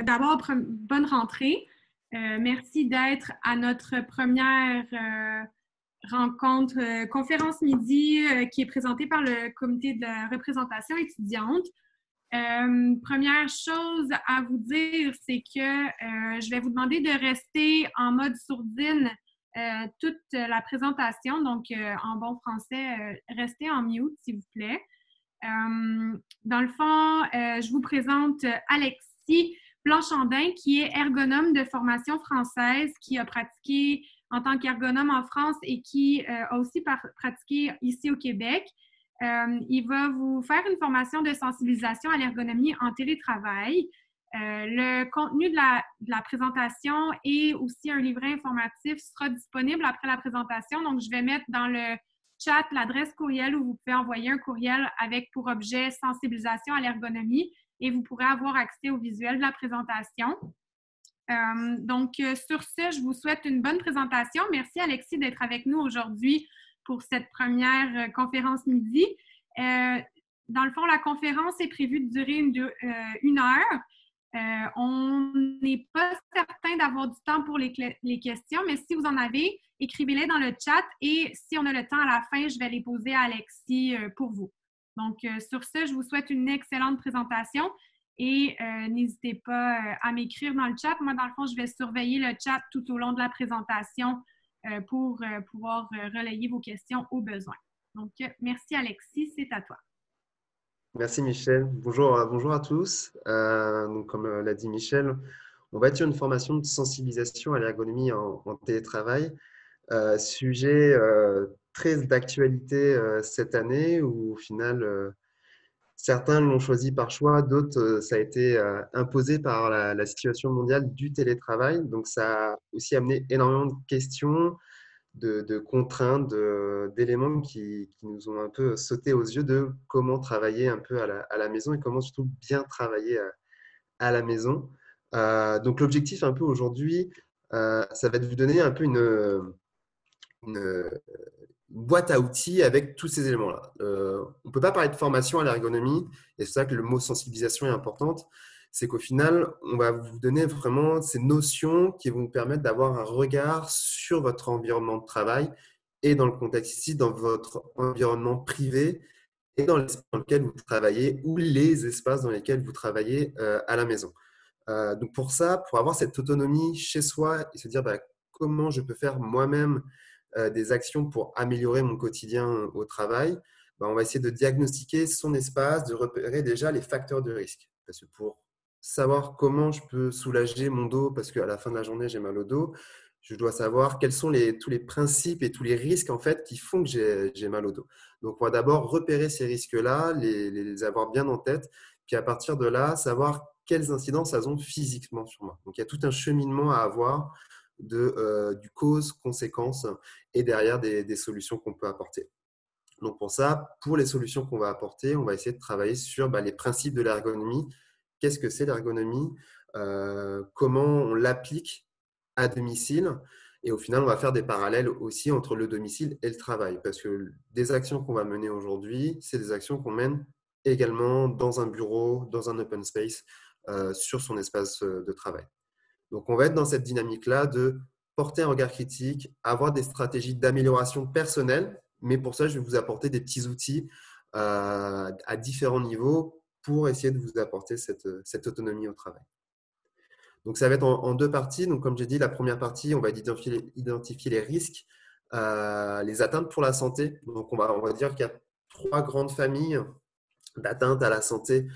D'abord, bonne rentrée. Merci d'être à notre première rencontre, conférence midi qui est présentée par le comité de la représentation étudiante. Première chose à vous dire, c'est que je vais vous demander de rester en mode sourdine toute la présentation. Donc, en bon français, restez en mute, s'il vous plaît. Dans le fond, je vous présente Alexis Blanchandin, qui est ergonome de formation française, qui a pratiqué en tant qu'ergonome en France et qui a aussi pratiqué ici au Québec. Il va vous faire une formation de sensibilisation à l'ergonomie en télétravail. Le contenu de la présentation et aussi un livret informatif sera disponible après la présentation. Donc, je vais mettre dans le chat l'adresse courriel où vous pouvez envoyer un courriel avec pour objet sensibilisation à l'ergonomie et vous pourrez avoir accès au visuel de la présentation. Donc, sur ce, je vous souhaite une bonne présentation. Merci Alexis d'être avec nous aujourd'hui pour cette première conférence midi. Dans le fond, la conférence est prévue de durer une heure. On n'est pas certain d'avoir du temps pour les questions, mais si vous en avez, écrivez-les dans le chat et si on a le temps à la fin, je vais les poser à Alexis pour vous. Donc, sur ce, je vous souhaite une excellente présentation et n'hésitez pas à m'écrire dans le chat. Moi, dans le fond, je vais surveiller le chat tout au long de la présentation pour pouvoir relayer vos questions au besoin. Donc, merci Alexis, c'est à toi. Merci Michel. Bonjour à tous. Donc, comme l'a dit Michel, on va être sur une formation de sensibilisation à l'ergonomie en télétravail. Sujet très d'actualité cette année où au final, certains l'ont choisi par choix, d'autres ça a été imposé par la situation mondiale du télétravail. Donc, ça a aussi amené énormément de questions, de contraintes, d'éléments qui nous ont un peu sauté aux yeux de comment travailler un peu à la maison et comment surtout bien travailler à la maison. Donc l'objectif un peu aujourd'hui, ça va être de vous donner un peu une boîte à outils avec tous ces éléments-là. On ne peut pas parler de formation à l'ergonomie, et c'est ça que le mot sensibilisation est important. C'est qu'au final, on va vous donner vraiment ces notions qui vont vous permettre d'avoir un regard sur votre environnement de travail et dans le contexte ici, dans votre environnement privé et dans l'espace dans lequel vous travaillez ou les espaces dans lesquels vous travaillez à la maison. Donc pour ça, pour avoir cette autonomie chez soi et se dire comment je peux faire moi-même des actions pour améliorer mon quotidien au travail, on va essayer de diagnostiquer son espace, de repérer déjà les facteurs de risque. Parce que pour savoir comment je peux soulager mon dos, parce qu'à la fin de la journée, j'ai mal au dos, je dois savoir quels sont tous les principes et tous les risques en fait, qui font que j'ai mal au dos. Donc, on va d'abord repérer ces risques-là, les avoir bien en tête, puis à partir de là, savoir quelles incidences elles ont physiquement sur moi. Donc, il y a tout un cheminement à avoir du cause-conséquence et derrière des solutions qu'on peut apporter. Donc pour ça, pour les solutions qu'on va apporter, on va essayer de travailler sur les principes de l'ergonomie. Qu'est-ce que c'est l'ergonomie? Comment on l'applique à domicile? Et au final, on va faire des parallèles aussi entre le domicile et le travail. Parce que des actions qu'on va mener aujourd'hui, c'est des actions qu'on mène également dans un bureau, dans un open space, sur son espace de travail. Donc, on va être dans cette dynamique-là de porter un regard critique, avoir des stratégies d'amélioration personnelle, mais pour ça, je vais vous apporter des petits outils à différents niveaux pour essayer de vous apporter cette autonomie au travail. Donc, ça va être en deux parties. Donc, comme j'ai dit, la première partie, on va identifier les risques, les atteintes pour la santé. Donc, on va dire qu'il y a 3 grandes familles d'atteintes à la santé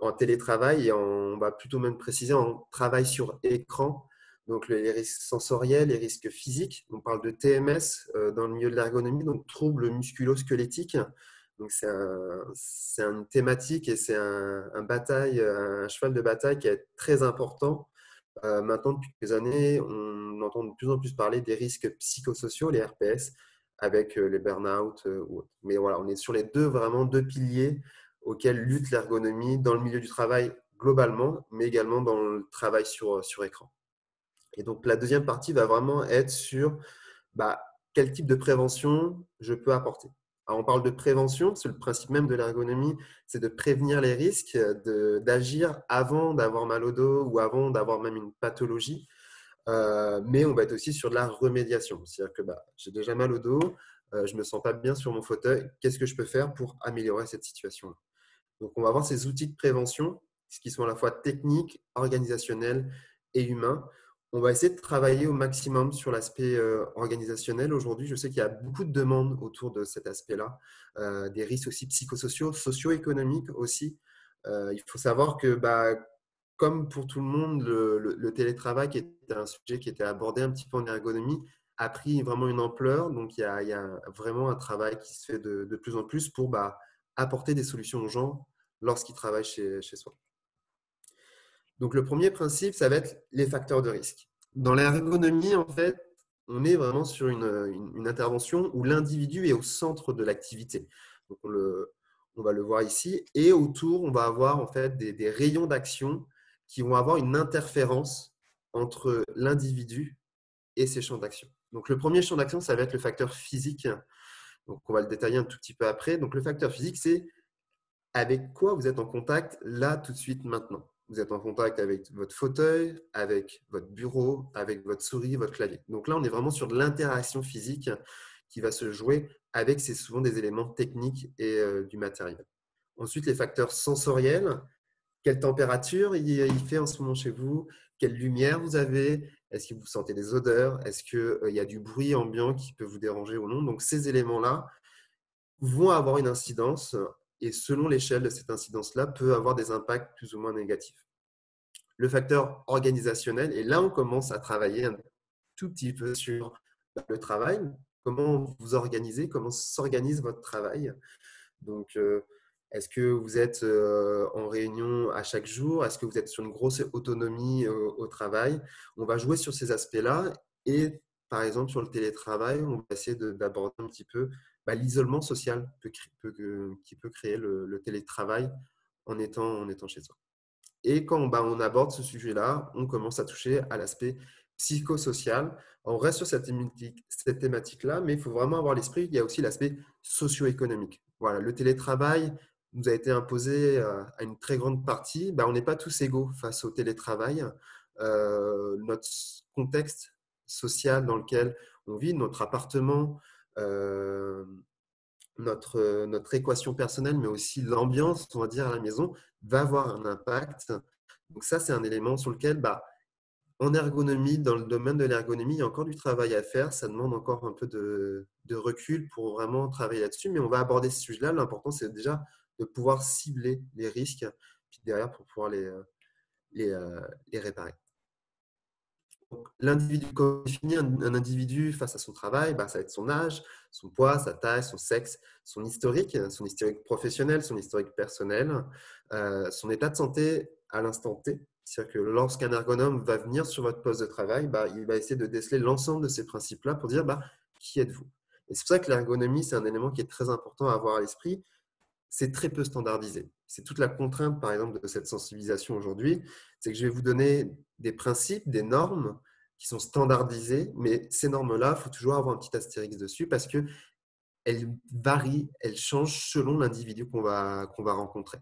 en télétravail et on va plutôt même préciser en travail sur écran. Donc, les risques sensoriels, les risques physiques. On parle de TMS dans le milieu de l'ergonomie, donc troubles musculo-squelettiques. Donc, c'est une thématique et c'est un cheval de bataille qui est très important. Maintenant, depuis quelques années, on entend de plus en plus parler des risques psychosociaux, les RPS, avec les burn-out ou autres. Mais voilà, on est sur les vraiment deux piliers auxquels lutte l'ergonomie dans le milieu du travail globalement, mais également dans le travail sur écran. Et donc, la deuxième partie va vraiment être sur quel type de prévention je peux apporter. Alors, on parle de prévention, c'est le principe même de l'ergonomie, c'est de prévenir les risques, d'agir avant d'avoir mal au dos ou avant d'avoir même une pathologie. Mais on va être aussi sur de la remédiation. C'est-à-dire que j'ai déjà mal au dos, je ne me sens pas bien sur mon fauteuil. Qu'est-ce que je peux faire pour améliorer cette situation-là? Donc, on va avoir ces outils de prévention, qui sont à la fois techniques, organisationnels et humains. On va essayer de travailler au maximum sur l'aspect organisationnel. Aujourd'hui, je sais qu'il y a beaucoup de demandes autour de cet aspect-là, des risques aussi psychosociaux, socio-économiques aussi. Il faut savoir que, comme pour tout le monde, le télétravail, qui était un sujet qui était abordé un petit peu en ergonomie, a pris vraiment une ampleur. Donc, il y a vraiment un travail qui se fait de plus en plus pour apporter des solutions aux gens lorsqu'ils travaillent chez soi. Donc, le premier principe, ça va être les facteurs de risque. Dans l'ergonomie, en fait, on est vraiment sur une intervention où l'individu est au centre de l'activité. Donc, on va le voir ici. Et autour, on va avoir en fait des rayons d'action qui vont avoir une interférence entre l'individu et ses champs d'action. Donc, le premier champ d'action, ça va être le facteur physique. Donc, on va le détailler un tout petit peu après. Donc, le facteur physique, c'est avec quoi vous êtes en contact là, tout de suite, maintenant. Vous êtes en contact avec votre fauteuil, avec votre bureau, avec votre souris, votre clavier. Donc là, on est vraiment sur de l'interaction physique qui va se jouer avec, c'est souvent des éléments techniques et du matériel. Ensuite, les facteurs sensoriels. Quelle température il fait en ce moment chez vous? Quelle lumière vous avez? Est-ce que vous sentez des odeurs? Est-ce qu'il y a du bruit ambiant qui peut vous déranger ou non? Donc, ces éléments-là vont avoir une incidence et selon l'échelle de cette incidence-là, peut avoir des impacts plus ou moins négatifs. Le facteur organisationnel, et là, on commence à travailler un tout petit peu sur le travail. Comment vous organisez? Comment s'organise votre travail? Donc, est-ce que vous êtes en réunion à chaque jour? Est-ce que vous êtes sur une grosse autonomie au travail? On va jouer sur ces aspects-là et, par exemple, sur le télétravail, on va essayer d'aborder un petit peu l'isolement social qui peut créer le télétravail en étant chez soi. Et quand on aborde ce sujet-là, on commence à toucher à l'aspect psychosocial. On reste sur cette thématique-là, mais il faut vraiment avoir l'esprit. Il y a aussi l'aspect socio-économique. Voilà, le télétravail nous a été imposé à une très grande partie. On n'est pas tous égaux face au télétravail. Notre contexte social dans lequel on vit, notre appartement, notre équation personnelle, mais aussi l'ambiance, on va dire, à la maison, va avoir un impact. Donc ça, c'est un élément sur lequel, en ergonomie, dans le domaine de l'ergonomie, il y a encore du travail à faire. Ça demande encore un peu de recul pour vraiment travailler là-dessus, mais on va aborder ce sujet-là. L'important, c'est déjà de pouvoir cibler les risques, puis derrière, pour pouvoir les réparer. L'individu, quand on définit un individu face à son travail, ça va être son âge, son poids, sa taille, son sexe, son historique professionnel, son historique personnel, son état de santé à l'instant T. C'est-à-dire que lorsqu'un ergonome va venir sur votre poste de travail, il va essayer de déceler l'ensemble de ces principes-là pour dire qui êtes-vous. Et c'est pour ça que l'ergonomie, c'est un élément qui est très important à avoir à l'esprit. C'est très peu standardisé. C'est toute la contrainte, par exemple, de cette sensibilisation aujourd'hui. C'est que je vais vous donner des principes, des normes qui sont standardisées, mais ces normes-là, il faut toujours avoir un petit astérix dessus parce qu'elles varient, elles changent selon l'individu qu'on va rencontrer.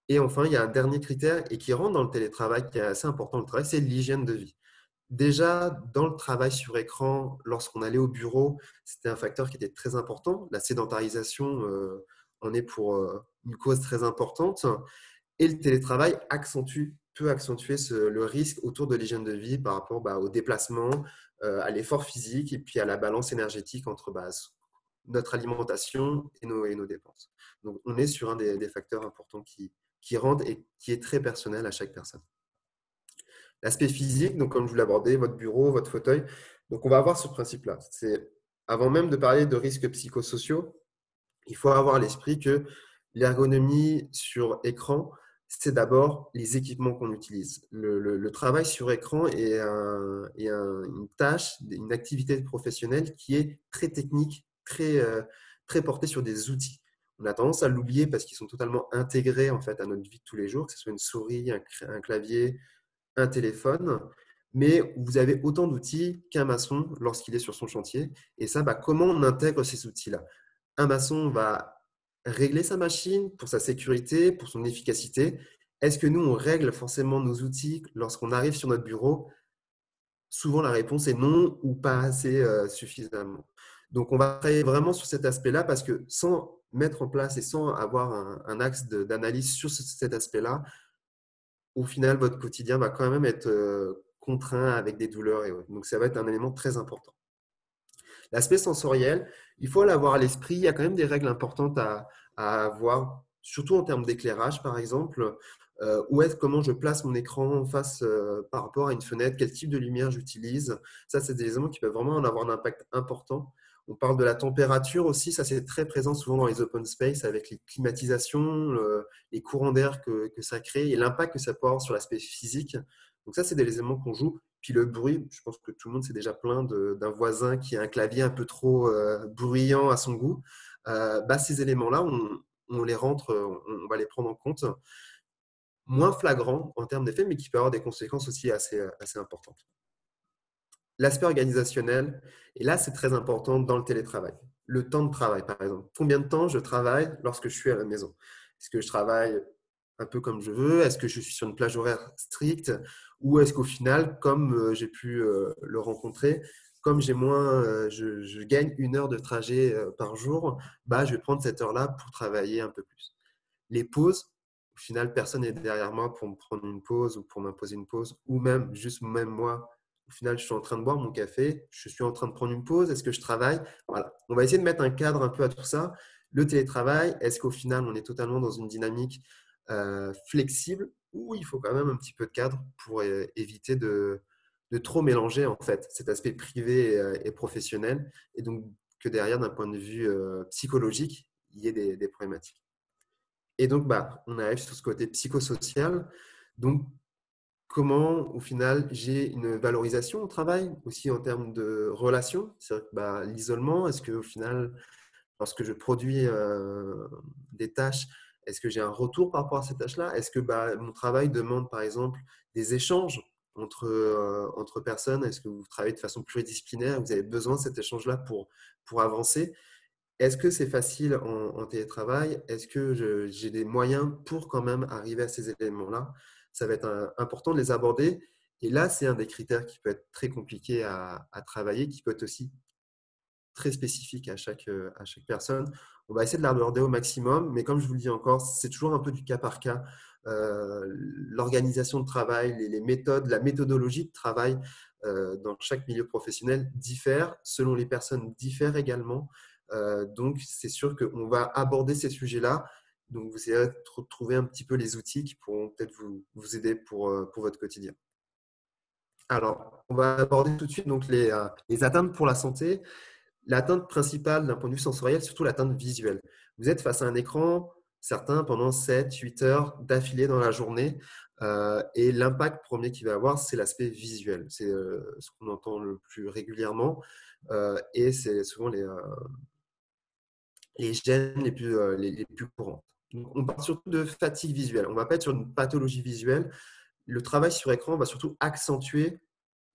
Et enfin, il y a un dernier critère et qui rentre dans le télétravail, qui est assez important, le travail, c'est l'hygiène de vie. Déjà, dans le travail sur écran, lorsqu'on allait au bureau, c'était un facteur qui était très important. La sédentarisation en est pour une cause très importante. Et le télétravail peut accentuer le risque autour de l'hygiène de vie par rapport au déplacement, à l'effort physique et puis à la balance énergétique entre notre alimentation et nos dépenses. Donc, on est sur un des facteurs importants qui rentre et qui est très personnel à chaque personne. L'aspect physique, donc comme je vous l'ai abordé, votre bureau, votre fauteuil. Donc, on va avoir ce principe-là. C'est, avant même de parler de risques psychosociaux, il faut avoir à l'esprit que l'ergonomie sur écran, c'est d'abord les équipements qu'on utilise. Le travail sur écran est une tâche, une activité professionnelle qui est très technique, très portée sur des outils. On a tendance à l'oublier parce qu'ils sont totalement intégrés en fait à notre vie de tous les jours, que ce soit une souris, un clavier, un téléphone, mais vous avez autant d'outils qu'un maçon lorsqu'il est sur son chantier. Et ça, comment on intègre ces outils-là? un maçon va régler sa machine pour sa sécurité, pour son efficacité? Est-ce que nous, on règle forcément nos outils lorsqu'on arrive sur notre bureau? Souvent, la réponse est non ou pas assez suffisamment. Donc, on va travailler vraiment sur cet aspect-là parce que sans mettre en place et sans avoir un axe d'analyse sur cet aspect-là, au final, votre quotidien va quand même être contraint avec des douleurs et autres. Donc, ça va être un élément très important. L'aspect sensoriel, il faut l'avoir à l'esprit. Il y a quand même des règles importantes à avoir, surtout en termes d'éclairage, par exemple. Comment je place mon écran face par rapport à une fenêtre, quel type de lumière j'utilise. Ça, c'est des éléments qui peuvent vraiment en avoir un impact important. On parle de la température aussi, ça c'est très présent souvent dans les open space avec les climatisations, les courants d'air que ça crée et l'impact que ça peut avoir sur l'aspect physique. Donc ça, c'est des éléments qu'on joue. Puis le bruit, je pense que tout le monde s'est déjà plaint d'un voisin qui a un clavier un peu trop bruyant à son goût. Ces éléments-là, on les rentre, on va les prendre en compte. Moins flagrant en termes d'effet, mais qui peut avoir des conséquences aussi assez importantes. L'aspect organisationnel, et là, c'est très important dans le télétravail. Le temps de travail, par exemple. Combien de temps je travaille lorsque je suis à la maison? Est-ce que je travaille un peu comme je veux? Est-ce que je suis sur une plage horaire stricte? Ou est-ce qu'au final, comme j'ai pu le rencontrer, comme je gagne 1 heure de trajet par jour, je vais prendre cette heure-là pour travailler un peu plus. Les pauses, au final, personne n'est derrière moi pour me prendre une pause ou pour m'imposer une pause, ou même moi, au final, je suis en train de boire mon café, je suis en train de prendre une pause, est-ce que je travaille? Voilà. On va essayer de mettre un cadre un peu à tout ça. Le télétravail, est-ce qu'au final, on est totalement dans une dynamique flexible ou il faut quand même un petit peu de cadre pour éviter de trop mélanger en fait cet aspect privé et professionnel et donc que derrière, d'un point de vue psychologique, il y ait des problématiques. Et donc, on arrive sur ce côté psychosocial. Donc, comment, au final, j'ai une valorisation au travail, aussi en termes de relations. C'est-à-dire que l'isolement, est-ce qu'au final, lorsque je produis des tâches, est-ce que j'ai un retour par rapport à ces tâches-là? Est-ce que mon travail demande, par exemple, des échanges entre personnes? Est-ce que vous travaillez de façon pluridisciplinaire? Vous avez besoin de cet échange-là pour avancer? Est-ce que c'est facile en télétravail? Est-ce que j'ai des moyens pour quand même arriver à ces éléments-là? Ça va être important de les aborder. Et là, c'est un des critères qui peut être très compliqué à travailler, qui peut être aussi très spécifique à chaque personne. On va essayer de l'aborder au maximum, mais comme je vous le dis encore, c'est toujours un peu du cas par cas. L'organisation de travail, les méthodes, la méthodologie de travail dans chaque milieu professionnel diffère, selon les personnes diffèrent également. Donc, c'est sûr qu'on va aborder ces sujets-là. Donc, vous essayerez de trouver un petit peu les outils qui pourront peut-être vous aider pour votre quotidien. Alors, on va aborder tout de suite donc, les atteintes pour la santé. L'atteinte principale d'un point de vue sensoriel, surtout l'atteinte visuelle. Vous êtes face à un écran, certains pendant 7-8 heures d'affilée dans la journée, et l'impact premier qu'il va avoir, c'est l'aspect visuel. C'est ce qu'on entend le plus régulièrement, et c'est souvent les gènes les plus courantes. Donc, on parle surtout de fatigue visuelle. On ne va pas être sur une pathologie visuelle. Le travail sur écran va surtout accentuer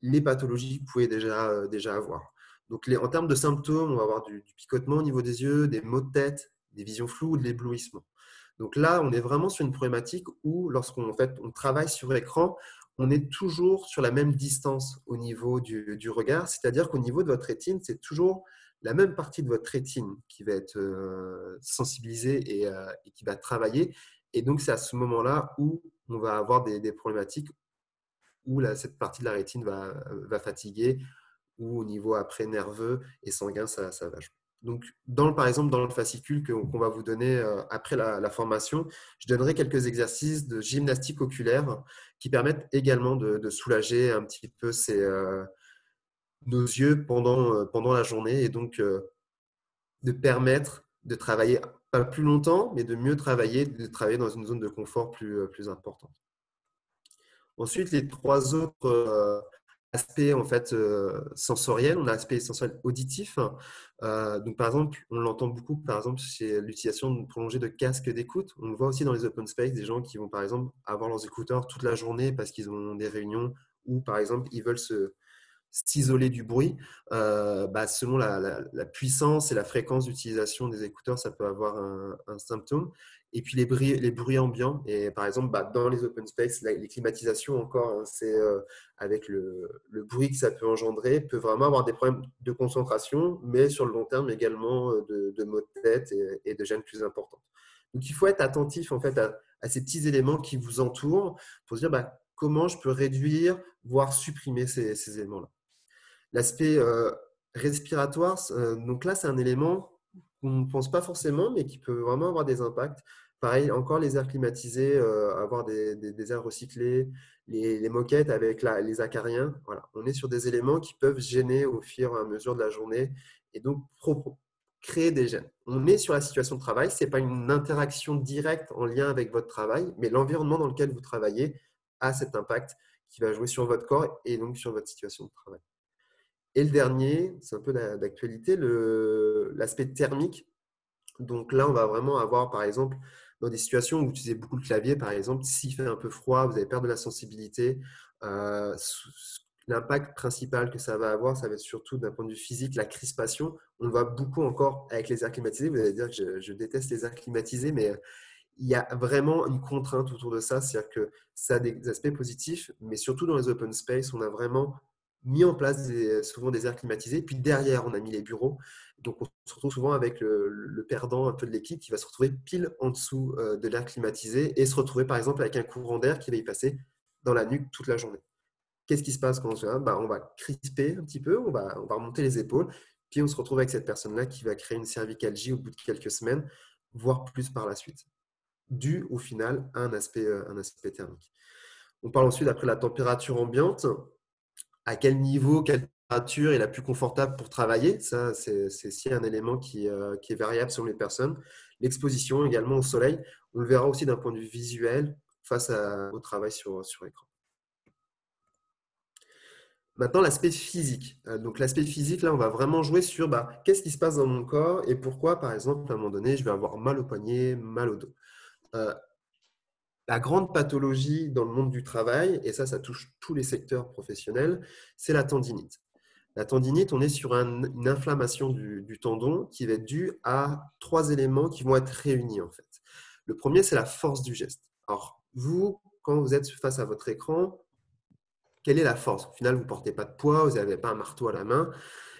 les pathologies que vous pouvez déjà avoir. Donc, en termes de symptômes, on va avoir du picotement au niveau des yeux, des maux de tête, des visions floues ou de l'éblouissement. Donc là, on est vraiment sur une problématique où, on travaille sur écran, on est toujours sur la même distance au niveau du regard, c'est-à-dire qu'au niveau de votre rétine, c'est toujours la même partie de votre rétine qui va être sensibilisée et qui va travailler. Et donc, c'est à ce moment-là où on va avoir des problématiques où cette partie de la rétine va fatiguer ou au niveau après nerveux et sanguin, ça va jouer. Donc, par exemple, dans le fascicule qu'on va vous donner après la formation, je donnerai quelques exercices de gymnastique oculaire qui permettent également de soulager un petit peu nos yeux pendant la journée et donc de permettre de travailler pas plus longtemps, mais de mieux travailler, de travailler dans une zone de confort plus importante. Ensuite, les 3 autres aspects en fait, sensoriels, on a l'aspect sensoriel auditif. Donc, par exemple, on l'entend beaucoup par exemple, chez l'utilisation prolongée de casques d'écoute. On le voit aussi dans les open space, des gens qui vont par exemple avoir leurs écouteurs toute la journée parce qu'ils ont des réunions ou par exemple, ils veulent se s'isoler du bruit. Selon la puissance et la fréquence d'utilisation des écouteurs, ça peut avoir un symptôme. Et puis les bruits ambiants. Et par exemple, dans les open space, les climatisations encore, hein, c'est avec le bruit que ça peut engendrer, peut vraiment avoir des problèmes de concentration, mais sur le long terme également de maux de tête et de gêne plus importantes. Donc il faut être attentif en fait à ces petits éléments qui vous entourent pour se dire comment je peux réduire, voire supprimer ces éléments-là. L'aspect respiratoire, donc là, c'est un élément qu'on ne pense pas forcément, mais qui peut vraiment avoir des impacts. Pareil, encore les airs climatisés, avoir des airs recyclés, les moquettes avec les acariens. Voilà. On est sur des éléments qui peuvent gêner au fur et à mesure de la journée et donc créer des gênes. On est sur la situation de travail, ce n'est pas une interaction directe en lien avec votre travail, mais l'environnement dans lequel vous travaillez a cet impact qui va jouer sur votre corps et donc sur votre situation de travail. Et le dernier, c'est un peu d'actualité, l'aspect thermique. Donc là, on va vraiment avoir, par exemple, dans des situations où vous utilisez beaucoup le clavier, par exemple, s'il fait un peu froid, vous allez perdre de la sensibilité. L'impact principal que ça va avoir, ça va être surtout d'un point de vue physique, la crispation. On le voit beaucoup encore avec les airs climatisés. Vous allez dire que je déteste les airs climatisés, mais il y a vraiment une contrainte autour de ça. C'est-à-dire que ça a des aspects positifs, mais surtout dans les open space, on a vraiment mis en place souvent des airs climatisés. Puis derrière, on a mis les bureaux. Donc, on se retrouve souvent avec le perdant un peu de l'équipe qui va se retrouver pile en dessous de l'air climatisé et se retrouver par exemple avec un courant d'air qui va y passer dans la nuque toute la journée. Qu'est-ce qui se passe quand on se fait on va crisper un petit peu, on va remonter les épaules, puis on se retrouve avec cette personne-là qui va créer une cervicalgie au bout de quelques semaines, voire plus par la suite, dû au final à un aspect thermique. On parle ensuite après la température ambiante. À quel niveau, quelle température est la plus confortable pour travailler? Ça, c'est aussi un élément qui est variable selon les personnes. L'exposition également au soleil, on le verra aussi d'un point de vue visuel face au travail sur écran. Maintenant, l'aspect physique. Donc, l'aspect physique, là, on va vraiment jouer sur qu'est-ce qui se passe dans mon corps et pourquoi, par exemple, à un moment donné, je vais avoir mal au poignet, mal au dos. La grande pathologie dans le monde du travail, et ça touche tous les secteurs professionnels, c'est la tendinite. La tendinite, on est sur une inflammation du tendon qui va être due à 3 éléments qui vont être réunis en fait. Le premier, c'est la force du geste. Alors, vous, quand vous êtes face à votre écran, quelle est la force? Au final, vous ne portez pas de poids, vous n'avez pas un marteau à la main,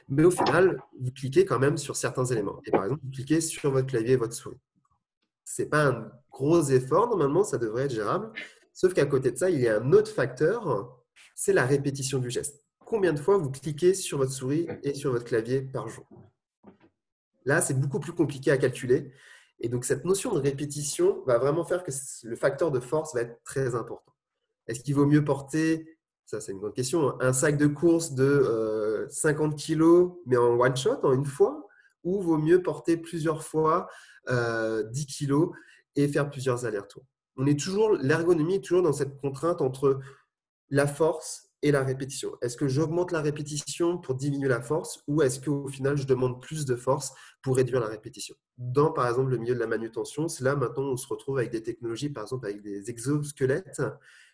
mais au final, vous cliquez quand même sur certains éléments. Et par exemple, vous cliquez sur votre clavier et votre souris. Ce n'est pas un gros effort, normalement, ça devrait être gérable. Sauf qu'à côté de ça, il y a un autre facteur, c'est la répétition du geste. Combien de fois vous cliquez sur votre souris et sur votre clavier par jour? Là, c'est beaucoup plus compliqué à calculer. Et donc, cette notion de répétition va vraiment faire que le facteur de force va être très important. Est-ce qu'il vaut mieux porter, ça c'est une grande question, un sac de course de 50 kg, mais en one shot, en une fois, ou vaut mieux porter plusieurs fois 10 kg et faire plusieurs allers-retours? L'ergonomie est toujours dans cette contrainte entre la force et la répétition. Est-ce que j'augmente la répétition pour diminuer la force ou est-ce qu'au final, je demande plus de force pour réduire la répétition? Dans, par exemple, le milieu de la manutention, c'est là maintenant on se retrouve avec des technologies, par exemple avec des exosquelettes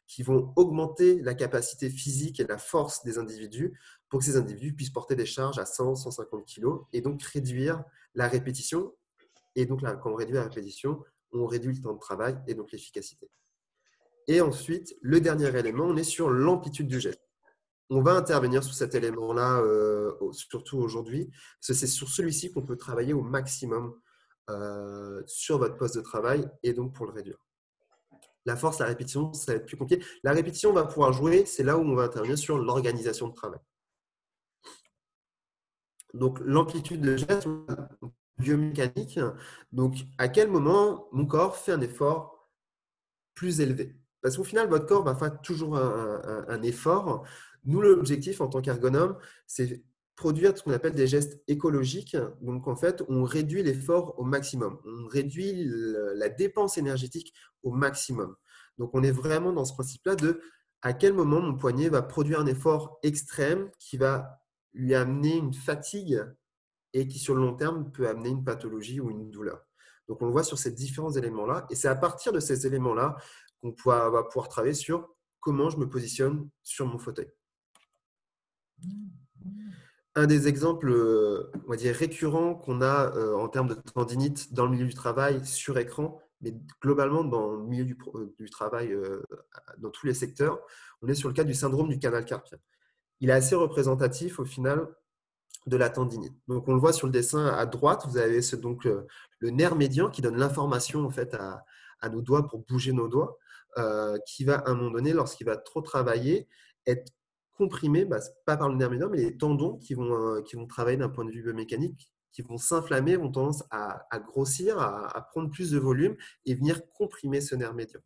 qui vont augmenter la capacité physique et la force des individus pour que ces individus puissent porter des charges à 100, 150 kg et donc réduire la répétition. Et donc, là, quand on réduit la répétition, on réduit le temps de travail et donc l'efficacité. Et ensuite, le dernier élément, on est sur l'amplitude du geste. On va intervenir sur cet élément-là, surtout aujourd'hui, parce que c'est sur celui-ci qu'on peut travailler au maximum sur votre poste de travail et donc pour le réduire. La force, la répétition, ça va être plus compliqué. La répétition, on va pouvoir jouer, c'est là où on va intervenir sur l'organisation de travail. Donc, l'amplitude de geste biomécanique, donc à quel moment mon corps fait un effort plus élevé? Parce qu'au final, votre corps va faire toujours un effort. Nous, l'objectif en tant qu'ergonome, c'est produire ce qu'on appelle des gestes écologiques. Donc, en fait, on réduit l'effort au maximum. On réduit la dépense énergétique au maximum. Donc, on est vraiment dans ce principe-là de à quel moment mon poignet va produire un effort extrême qui va lui amener une fatigue et qui, sur le long terme, peut amener une pathologie ou une douleur. Donc, on le voit sur ces différents éléments-là. Et c'est à partir de ces éléments-là qu'on va pouvoir travailler sur comment je me positionne sur mon fauteuil. Un des exemples, on va dire, récurrents qu'on a en termes de tendinite dans le milieu du travail sur écran, mais globalement dans le milieu du travail, dans tous les secteurs, on est sur le cas du syndrome du canal carpien. Il est assez représentatif au final de la tendinite. Donc, on le voit sur le dessin à droite, vous avez le nerf médian qui donne l'information en fait, à nos doigts pour bouger nos doigts, qui va à un moment donné, lorsqu'il va trop travailler, être comprimé, pas par le nerf médian, mais les tendons qui vont travailler d'un point de vue biomécanique, qui vont s'inflammer, vont tendance à grossir, à prendre plus de volume et venir comprimer ce nerf médian.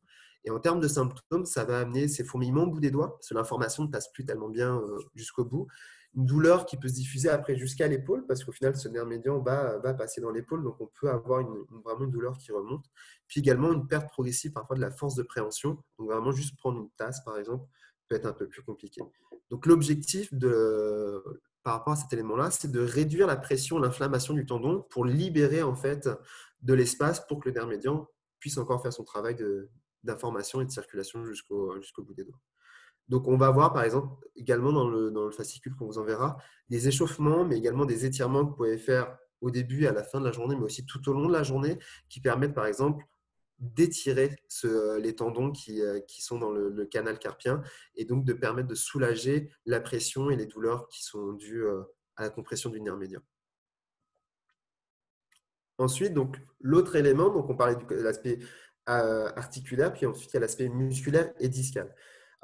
Et en termes de symptômes, ça va amener ces fourmillements au bout des doigts, parce que l'information ne passe plus tellement bien jusqu'au bout. Une douleur qui peut se diffuser après jusqu'à l'épaule, parce qu'au final, ce nerf médian va passer dans l'épaule, donc on peut avoir vraiment une douleur qui remonte. Puis également une perte progressive parfois de la force de préhension. Donc vraiment juste prendre une tasse, par exemple, peut être un peu plus compliqué. Donc l'objectif par rapport à cet élément-là, c'est de réduire la pression, l'inflammation du tendon pour libérer en fait de l'espace pour que le nerf médian puisse encore faire son travail d'information et de circulation jusqu'au bout des doigts. Donc, on va voir, par exemple, également dans le fascicule qu'on vous enverra, des échauffements, mais également des étirements que vous pouvez faire au début et à la fin de la journée, mais aussi tout au long de la journée, qui permettent, par exemple, d'étirer les tendons qui sont dans le canal carpien et donc de permettre de soulager la pression et les douleurs qui sont dues à la compression du nerf médian. Ensuite, donc, l'autre élément, donc on parlait de l'aspect articulaire, puis ensuite il y a l'aspect musculaire et discal.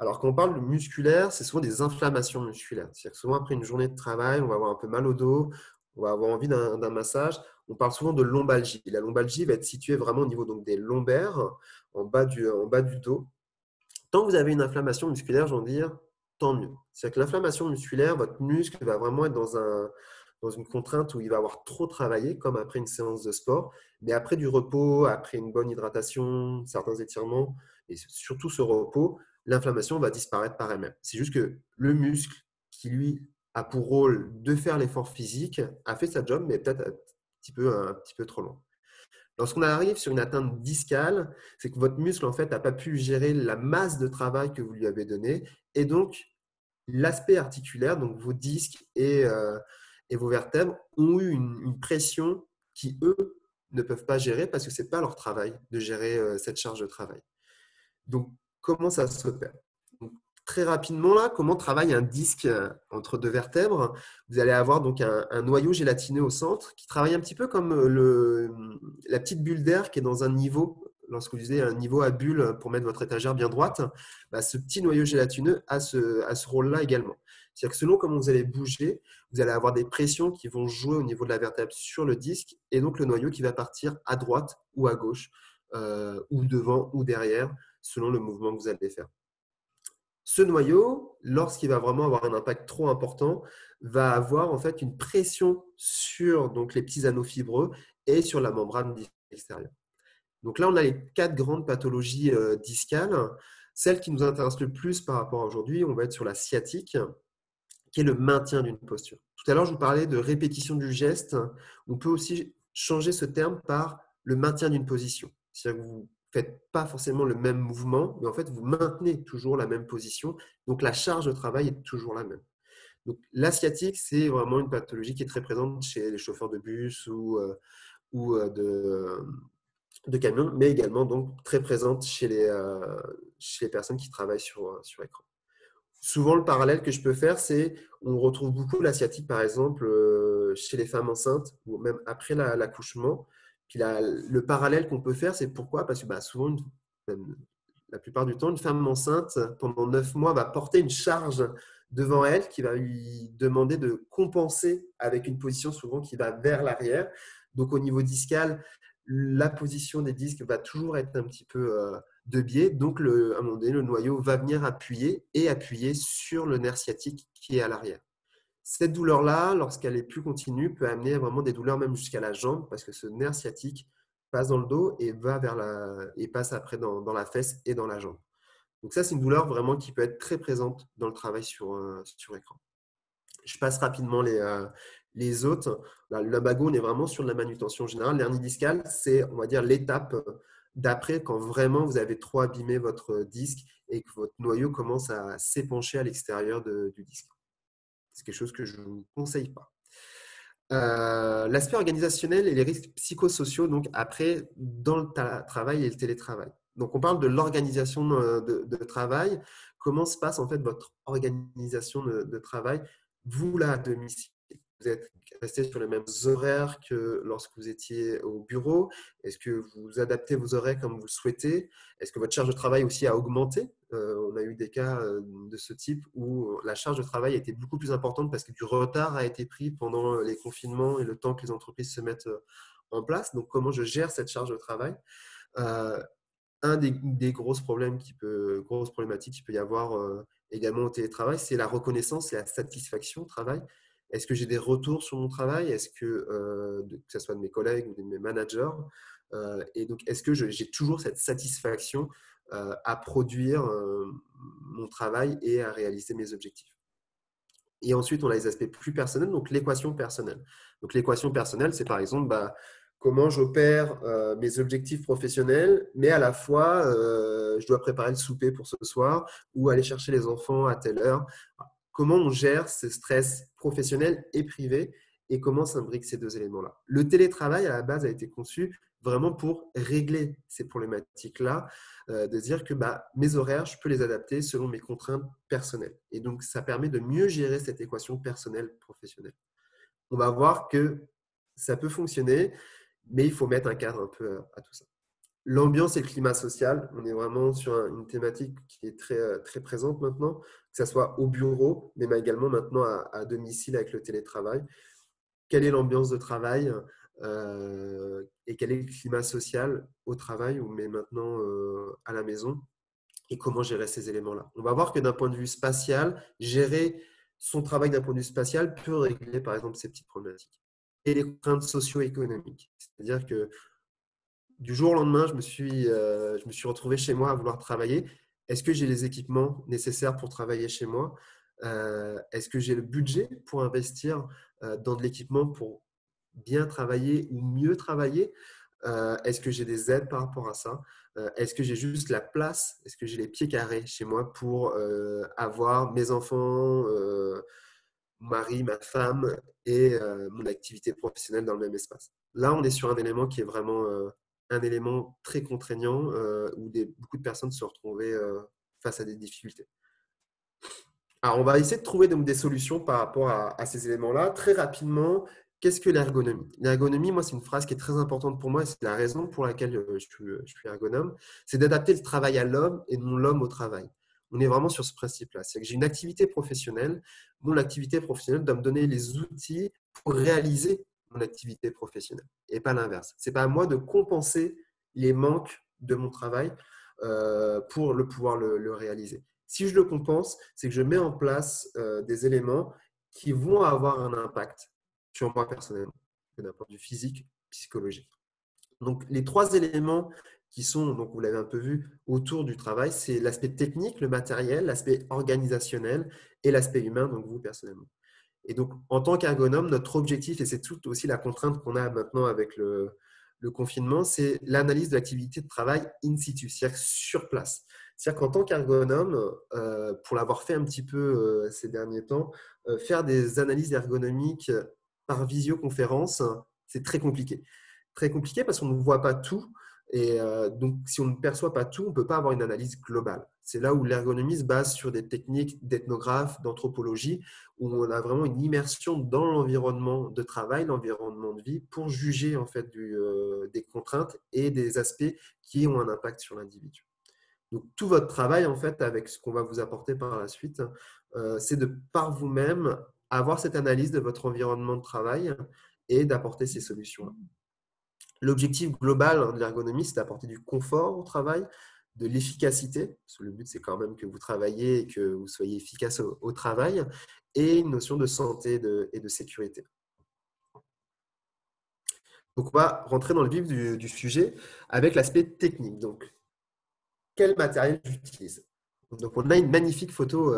Alors, quand on parle de musculaire, c'est souvent des inflammations musculaires. C'est-à-dire que souvent, après une journée de travail, on va avoir un peu mal au dos, on va avoir envie d'un massage. On parle souvent de lombalgie. La lombalgie va être située vraiment au niveau donc, des lombaires, en bas du dos. Tant que vous avez une inflammation musculaire, j'ai envie de dire, tant mieux. C'est-à-dire que l'inflammation musculaire, votre muscle va vraiment être dans une contrainte où il va avoir trop travaillé, comme après une séance de sport. Mais après du repos, après une bonne hydratation, certains étirements, et surtout ce repos, l'inflammation va disparaître par elle-même. C'est juste que le muscle qui, lui, a pour rôle de faire l'effort physique, a fait sa job, mais peut-être un petit peu trop long. Lorsqu'on arrive sur une atteinte discale, c'est que votre muscle en fait n'a pas pu gérer la masse de travail que vous lui avez donnée et donc l'aspect articulaire, donc vos disques et vos vertèbres ont eu une pression qui, eux, ne peuvent pas gérer parce que ce n'est pas leur travail de gérer cette charge de travail. Donc, comment ça s'opère? Très rapidement, là, comment travaille un disque entre deux vertèbres? Vous allez avoir donc un noyau gélatineux au centre qui travaille un petit peu comme la petite bulle d'air qui est dans un niveau. Lorsque vous utilisez un niveau à bulle pour mettre votre étagère bien droite, ce petit noyau gélatineux a ce rôle-là également. C'est-à-dire que selon comment vous allez bouger, vous allez avoir des pressions qui vont jouer au niveau de la vertèbre sur le disque et donc le noyau qui va partir à droite ou à gauche, ou devant ou derrière, selon le mouvement que vous allez faire. Ce noyau, lorsqu'il va vraiment avoir un impact trop important, va avoir en fait une pression sur donc, les petits anneaux fibreux et sur la membrane extérieure. Donc là, on a les 4 grandes pathologies discales. Celle qui nous intéresse le plus par rapport à aujourd'hui, on va être sur la sciatique, qui est le maintien d'une posture. Tout à l'heure, je vous parlais de répétition du geste. On peut aussi changer ce terme par le maintien d'une position. C'est-à-dire que vous ne faites pas forcément le même mouvement, mais en fait, vous maintenez toujours la même position. Donc, la charge de travail est toujours la même. Donc, la sciatique, c'est vraiment une pathologie qui est très présente chez les chauffeurs de bus ou de camions, mais également donc, très présente chez les personnes qui travaillent sur écran. Souvent, le parallèle que je peux faire, c'est on retrouve beaucoup la sciatique, par exemple, chez les femmes enceintes ou même après l'accouchement. Puis le parallèle qu'on peut faire, c'est pourquoi? Parce que souvent, la plupart du temps, une femme enceinte, pendant 9 mois, va porter une charge devant elle qui va lui demander de compenser avec une position souvent qui va vers l'arrière. Donc, au niveau discal, la position des disques va toujours être un petit peu de biais. Donc, à un moment donné, le noyau va venir appuyer sur le nerf sciatique qui est à l'arrière. Cette douleur-là, lorsqu'elle est plus continue, peut amener vraiment des douleurs même jusqu'à la jambe parce que ce nerf sciatique passe dans le dos et passe après dans la fesse et dans la jambe. Donc ça, c'est une douleur vraiment qui peut être très présente dans le travail sur écran. Je passe rapidement les autres. Le lumbago, on est vraiment sur de la manutention générale. L'hernie discale, c'est, on va dire, l'étape d'après quand vraiment vous avez trop abîmé votre disque et que votre noyau commence à s'épancher à l'extérieur du disque. C'est quelque chose que je ne vous conseille pas. L'aspect organisationnel et les risques psychosociaux, donc après, dans le travail et le télétravail. Donc, on parle de l'organisation de travail. Comment se passe en fait votre organisation de travail, vous là à domicile? Vous êtes resté sur les mêmes horaires que lorsque vous étiez au bureau? Est-ce que vous adaptez vos horaires comme vous le souhaitez? Est-ce que votre charge de travail aussi a augmenté? On a eu des cas de ce type où la charge de travail a été beaucoup plus importante parce que du retard a été pris pendant les confinements et le temps que les entreprises se mettent en place. Donc, comment je gère cette charge de travail? Un des grosses problématiques qu'il peut y avoir également au télétravail, c'est la reconnaissance et la satisfaction au travail. Est-ce que j'ai des retours sur mon travail? Est-ce que ce soit de mes collègues ou de mes managers? Et donc, est-ce que j'ai toujours cette satisfaction à produire mon travail et à réaliser mes objectifs? Et ensuite, on a les aspects plus personnels, donc l'équation personnelle. Donc, l'équation personnelle, c'est par exemple comment j'opère mes objectifs professionnels, mais à la fois, je dois préparer le souper pour ce soir ou aller chercher les enfants à telle heure. Comment on gère ce stress professionnel et privé et comment s'imbriquent ces deux éléments-là. Le télétravail, à la base, a été conçu vraiment pour régler ces problématiques-là, de dire que mes horaires, je peux les adapter selon mes contraintes personnelles. Et donc, ça permet de mieux gérer cette équation personnelle-professionnelle. On va voir que ça peut fonctionner, mais il faut mettre un cadre un peu à tout ça. L'ambiance et le climat social, on est vraiment sur une thématique qui est très, très présente maintenant, que ce soit au bureau, mais également maintenant à domicile avec le télétravail. Quelle est l'ambiance de travail et quel est le climat social au travail ou mais maintenant à la maison et comment gérer ces éléments-là. On va voir que d'un point de vue spatial, gérer son travail d'un point de vue spatial peut régler par exemple ces petites problématiques. Et les contraintes socio-économiques, c'est-à-dire que du jour au lendemain, je me suis retrouvé chez moi à vouloir travailler. Est-ce que j'ai les équipements nécessaires pour travailler chez moi? Est-ce que j'ai le budget pour investir dans de l'équipement pour bien travailler ou mieux travailler? Est-ce que j'ai des aides par rapport à ça? Est-ce que j'ai juste la place? Est-ce que j'ai les pieds carrés chez moi pour avoir mes enfants, mon mari, ma femme et mon activité professionnelle dans le même espace? Là, on est sur un élément qui est vraiment un élément très contraignant où beaucoup de personnes se retrouvaient face à des difficultés. Alors, on va essayer de trouver donc des solutions par rapport à ces éléments-là. Très rapidement, qu'est-ce que l'ergonomie? L'ergonomie, moi, c'est une phrase qui est très importante pour moi et c'est la raison pour laquelle je suis ergonome. C'est d'adapter le travail à l'homme et non l'homme au travail. On est vraiment sur ce principe-là. C'est que j'ai une activité professionnelle. Mon activité professionnelle doit me donner les outils pour réaliser mon activité professionnelle et pas l'inverse. Ce n'est pas à moi de compenser les manques de mon travail pour pouvoir le réaliser. Si je le compense, c'est que je mets en place des éléments qui vont avoir un impact sur moi personnellement, d'un point de vue physique, psychologique. Donc, les trois éléments qui sont, donc vous l'avez un peu vu, autour du travail, c'est l'aspect technique, le matériel, l'aspect organisationnel et l'aspect humain, donc vous personnellement. Et donc, en tant qu'ergonome, notre objectif, et c'est tout aussi la contrainte qu'on a maintenant avec le confinement, c'est l'analyse de l'activité de travail in situ, c'est-à-dire sur place. C'est-à-dire qu'en tant qu'ergonome, pour l'avoir fait un petit peu ces derniers temps, faire des analyses ergonomiques par visioconférence, c'est très compliqué. Très compliqué parce qu'on ne voit pas tout. Et donc, si on ne perçoit pas tout, on ne peut pas avoir une analyse globale. C'est là où l'ergonomie se base sur des techniques d'ethnographe, d'anthropologie, où on a vraiment une immersion dans l'environnement de travail, l'environnement de vie, pour juger en fait des contraintes et des aspects qui ont un impact sur l'individu. Donc, tout votre travail, en fait, avec ce qu'on va vous apporter par la suite, c'est de par vous-même avoir cette analyse de votre environnement de travail et d'apporter ces solutions-là. L'objectif global de l'ergonomie, c'est d'apporter du confort au travail, de l'efficacité, parce que le but, c'est quand même que vous travaillez et que vous soyez efficace au travail, et une notion de santé et de sécurité. Donc, on va rentrer dans le vif du sujet avec l'aspect technique. Donc, quel matériel j'utilise? Donc, on a une magnifique photo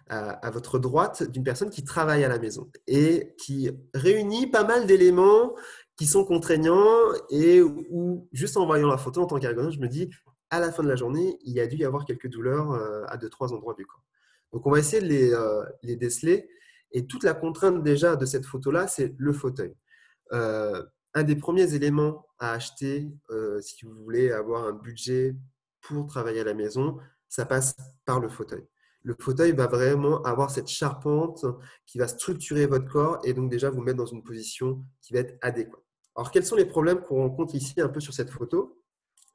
à votre droite d'une personne qui travaille à la maison et qui réunit pas mal d'éléments qui sont contraignants et où, juste en voyant la photo en tant qu'ergonome, je me dis, à la fin de la journée, il y a dû y avoir quelques douleurs à 2-3 endroits du corps. Donc, on va essayer de les déceler Et toute la contrainte déjà de cette photo-là, c'est le fauteuil. Un des premiers éléments à acheter si vous voulez avoir un budget pour travailler à la maison, ça passe par le fauteuil. Le fauteuil va vraiment avoir cette charpente qui va structurer votre corps et donc déjà vous mettre dans une position qui va être adéquate. Alors, quels sont les problèmes qu'on rencontre ici un peu sur cette photo?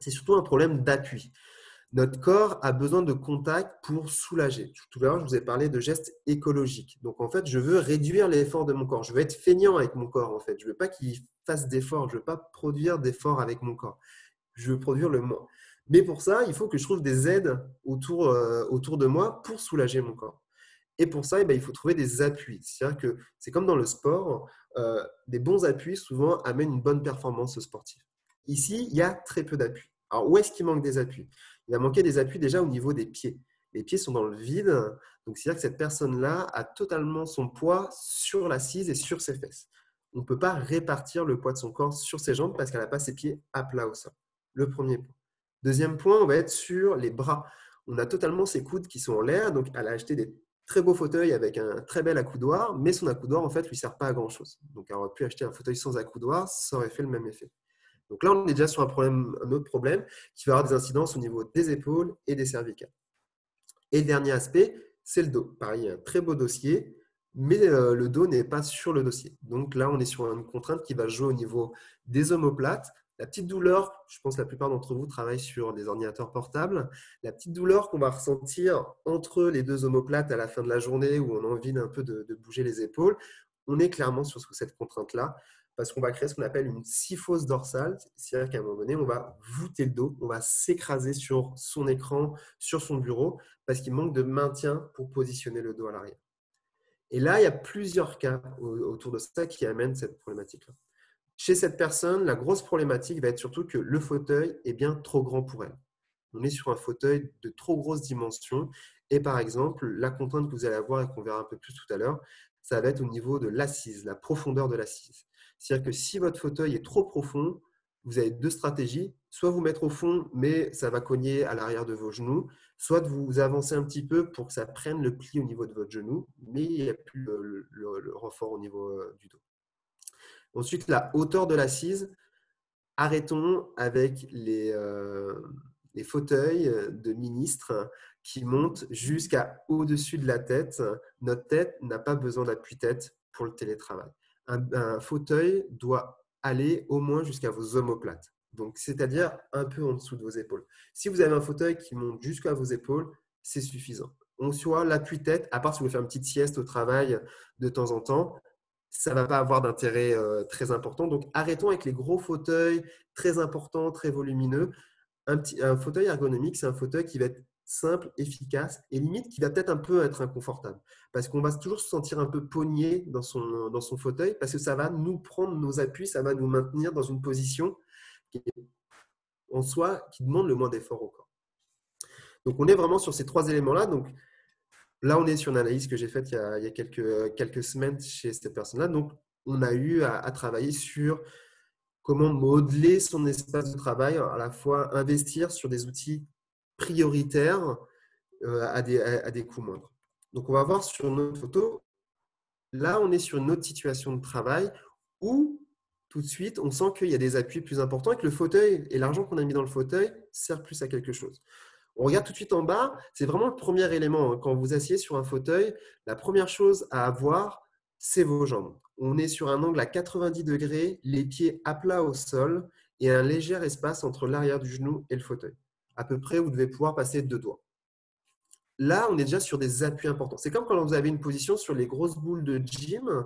C'est surtout un problème d'appui. Notre corps a besoin de contact pour soulager. Tout à l'heure, je vous ai parlé de gestes écologiques. Donc, en fait, je veux réduire l'effort de mon corps. Je veux être feignant avec mon corps, en fait. Je ne veux pas qu'il fasse d'efforts. Je ne veux pas produire d'efforts avec mon corps. Je veux produire le moins. Mais pour ça, il faut que je trouve des aides autour de moi pour soulager mon corps. Et pour ça, il faut trouver des appuis. C'est-à-dire que c'est comme dans le sport, des bons appuis souvent amènent une bonne performance sportive. Ici, il y a très peu d'appuis. Alors, où est-ce qu'il manque des appuis? Il va manquer des appuis déjà au niveau des pieds. Les pieds sont dans le vide, donc c'est-à-dire que cette personne-là a totalement son poids sur l'assise et sur ses fesses. On ne peut pas répartir le poids de son corps sur ses jambes parce qu'elle n'a pas ses pieds à plat au sol. Le premier point. Deuxième point, on va être sur les bras. On a totalement ses coudes qui sont en l'air, donc elle a acheté des très beau fauteuil avec un très bel accoudoir, mais son accoudoir, en fait, lui sert pas à grand-chose. Donc, elle aurait pu acheter un fauteuil sans accoudoir, ça aurait fait le même effet. Donc là, on est déjà sur un autre problème qui va avoir des incidences au niveau des épaules et des cervicales. Et le dernier aspect, c'est le dos. Pareil, un très beau dossier, mais le dos n'est pas sur le dossier. Donc là, on est sur une contrainte qui va jouer au niveau des omoplates. La petite douleur, je pense que la plupart d'entre vous travaillent sur des ordinateurs portables. La petite douleur qu'on va ressentir entre les deux omoplates à la fin de la journée où on a envie un peu de bouger les épaules, on est clairement sur cette contrainte-là parce qu'on va créer ce qu'on appelle une syphose dorsale. C'est-à-dire qu'à un moment donné, on va voûter le dos, on va s'écraser sur son écran, sur son bureau parce qu'il manque de maintien pour positionner le dos à l'arrière. Et là, il y a plusieurs cas autour de ça qui amènent cette problématique-là. Chez cette personne, la grosse problématique va être surtout que le fauteuil est bien trop grand pour elle. On est sur un fauteuil de trop grosse dimension. Et par exemple, la contrainte que vous allez avoir et qu'on verra un peu plus tout à l'heure, ça va être au niveau de l'assise, la profondeur de l'assise. C'est-à-dire que si votre fauteuil est trop profond, vous avez deux stratégies. Soit vous mettre au fond, mais ça va cogner à l'arrière de vos genoux. Soit de vous avancer un petit peu pour que ça prenne le pli au niveau de votre genou, mais il n'y a plus le renfort au niveau du dos. Ensuite, la hauteur de l'assise. Arrêtons avec les fauteuils de ministres qui montent jusqu'à au-dessus de la tête. Notre tête n'a pas besoin d'appui-tête pour le télétravail. Un fauteuil doit aller au moins jusqu'à vos omoplates, donc c'est-à-dire un peu en dessous de vos épaules. Si vous avez un fauteuil qui monte jusqu'à vos épaules, c'est suffisant. On soit l'appui-tête, à part si vous voulez faire une petite sieste au travail de temps en temps, ça ne va pas avoir d'intérêt très important. Donc, arrêtons avec les gros fauteuils très importants, très volumineux. Un fauteuil ergonomique, c'est un fauteuil qui va être simple, efficace et limite qui va peut-être un peu être inconfortable parce qu'on va toujours se sentir un peu pogné dans son fauteuil parce que ça va nous prendre nos appuis, ça va nous maintenir dans une position qui en soi qui demande le moins d'effort au corps. Donc, on est vraiment sur ces trois éléments-là. Donc, là, on est sur une analyse que j'ai faite il y a quelques semaines chez cette personne-là. Donc, on a eu à travailler sur comment modeler son espace de travail, à la fois investir sur des outils prioritaires à des coûts moindres. Donc, on va voir sur notre photo. Là, on est sur une autre situation de travail où tout de suite, on sent qu'il y a des appuis plus importants et que le fauteuil et l'argent qu'on a mis dans le fauteuil sert plus à quelque chose. On regarde tout de suite en bas, c'est vraiment le premier élément. Quand vous asseyez sur un fauteuil, la première chose à avoir, c'est vos jambes. On est sur un angle à 90 degrés, les pieds à plat au sol et un léger espace entre l'arrière du genou et le fauteuil. À peu près, vous devez pouvoir passer 2 doigts. Là, on est déjà sur des appuis importants. C'est comme quand vous avez une position sur les grosses boules de gym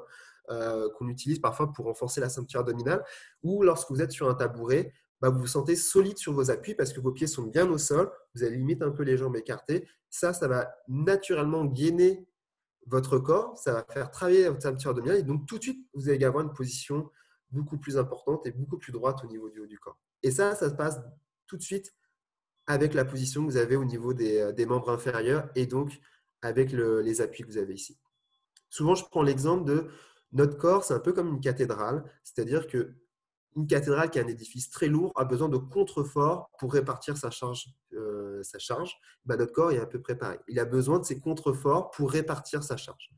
qu'on utilise parfois pour renforcer la ceinture abdominale ou lorsque vous êtes sur un tabouret, vous vous sentez solide sur vos appuis parce que vos pieds sont bien au sol, vous avez limite un peu les jambes écartées. Ça va naturellement gainer votre corps, ça va faire travailler votre ceinture abdominale et donc tout de suite, vous allez avoir une position beaucoup plus importante et beaucoup plus droite au niveau du haut du corps. Et ça se passe tout de suite avec la position que vous avez au niveau des membres inférieurs et donc avec les appuis que vous avez ici. Souvent, je prends l'exemple de notre corps, c'est un peu comme une cathédrale, c'est-à-dire que une cathédrale qui est un édifice très lourd a besoin de contreforts pour répartir sa charge. Notre corps est à peu près pareil. Il a besoin de ces contreforts pour répartir sa charge.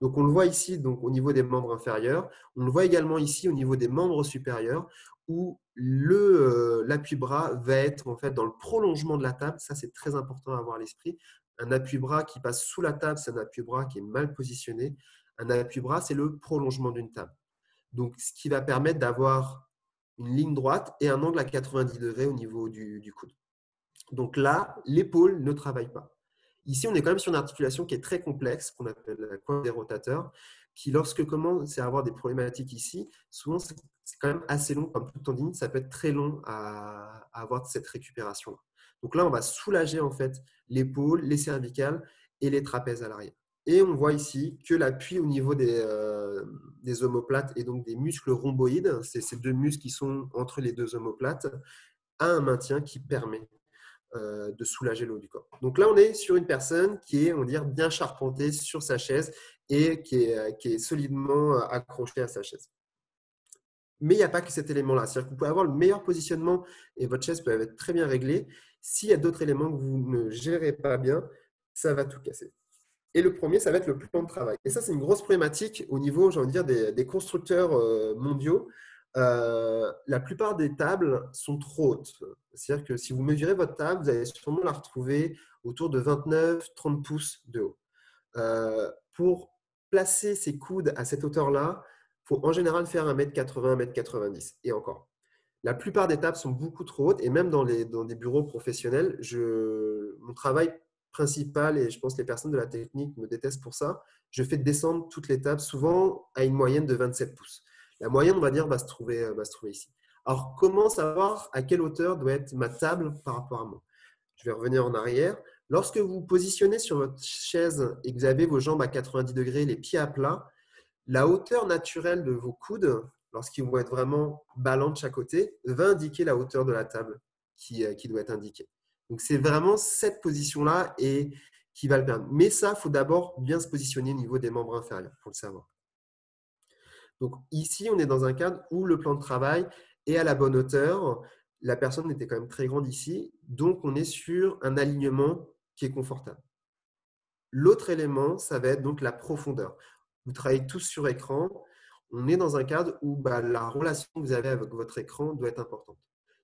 Donc, on le voit ici donc, au niveau des membres inférieurs. On le voit également ici au niveau des membres supérieurs où l'appui-bras va être en fait dans le prolongement de la table. Ça, c'est très important à avoir à l'esprit. Un appui-bras qui passe sous la table, c'est un appui-bras qui est mal positionné. Un appui-bras, c'est le prolongement d'une table. Donc, ce qui va permettre d'avoir une ligne droite et un angle à 90 degrés au niveau du coude. Donc là, l'épaule ne travaille pas. Ici, on est quand même sur une articulation qui est très complexe, qu'on appelle la coiffe des rotateurs, qui, lorsque commence à avoir des problématiques ici, souvent, c'est quand même assez long, comme toute tendinite, ça peut être très long à avoir cette récupération. Donc là, on va soulager en fait l'épaule, les cervicales et les trapèzes à l'arrière. Et on voit ici que l'appui au niveau des omoplates et donc des muscles rhomboïdes, c'est ces deux muscles qui sont entre les deux omoplates, a un maintien qui permet de soulager le haut du corps. Donc là, on est sur une personne qui est, on va dire, bien charpentée sur sa chaise et qui est solidement accrochée à sa chaise. Mais il n'y a pas que cet élément-là. C'est-à-dire que vous pouvez avoir le meilleur positionnement et votre chaise peut être très bien réglée. S'il y a d'autres éléments que vous ne gérez pas bien, ça va tout casser. Et le premier, ça va être le plan de travail. Et ça, c'est une grosse problématique au niveau, j'ai envie de dire, des constructeurs mondiaux. La plupart des tables sont trop hautes. C'est-à-dire que si vous mesurez votre table, vous allez sûrement la retrouver autour de 29-30 pouces de haut. Pour placer ses coudes à cette hauteur-là, il faut en général faire 1m80, 1m90 et encore. La plupart des tables sont beaucoup trop hautes et même dans des bureaux professionnels, mon travail principal, et je pense que les personnes de la technique me détestent pour ça, je fais descendre toutes les tables souvent à une moyenne de 27 pouces. La moyenne, on va dire, va se trouver ici. Alors, comment savoir à quelle hauteur doit être ma table par rapport à moi? Je vais revenir en arrière. Lorsque vous vous positionnez sur votre chaise et que vous avez vos jambes à 90 degrés, les pieds à plat, la hauteur naturelle de vos coudes, lorsqu'ils vont être vraiment ballants de chaque côté, va indiquer la hauteur de la table qui doit être indiquée. Donc, c'est vraiment cette position-là et qui va le permettre. Mais ça, il faut d'abord bien se positionner au niveau des membres inférieurs, pour le savoir. Donc, ici, on est dans un cadre où le plan de travail est à la bonne hauteur. La personne était quand même très grande ici. Donc, on est sur un alignement qui est confortable. L'autre élément, ça va être donc la profondeur. Vous travaillez tous sur écran. On est dans un cadre où la relation que vous avez avec votre écran doit être importante.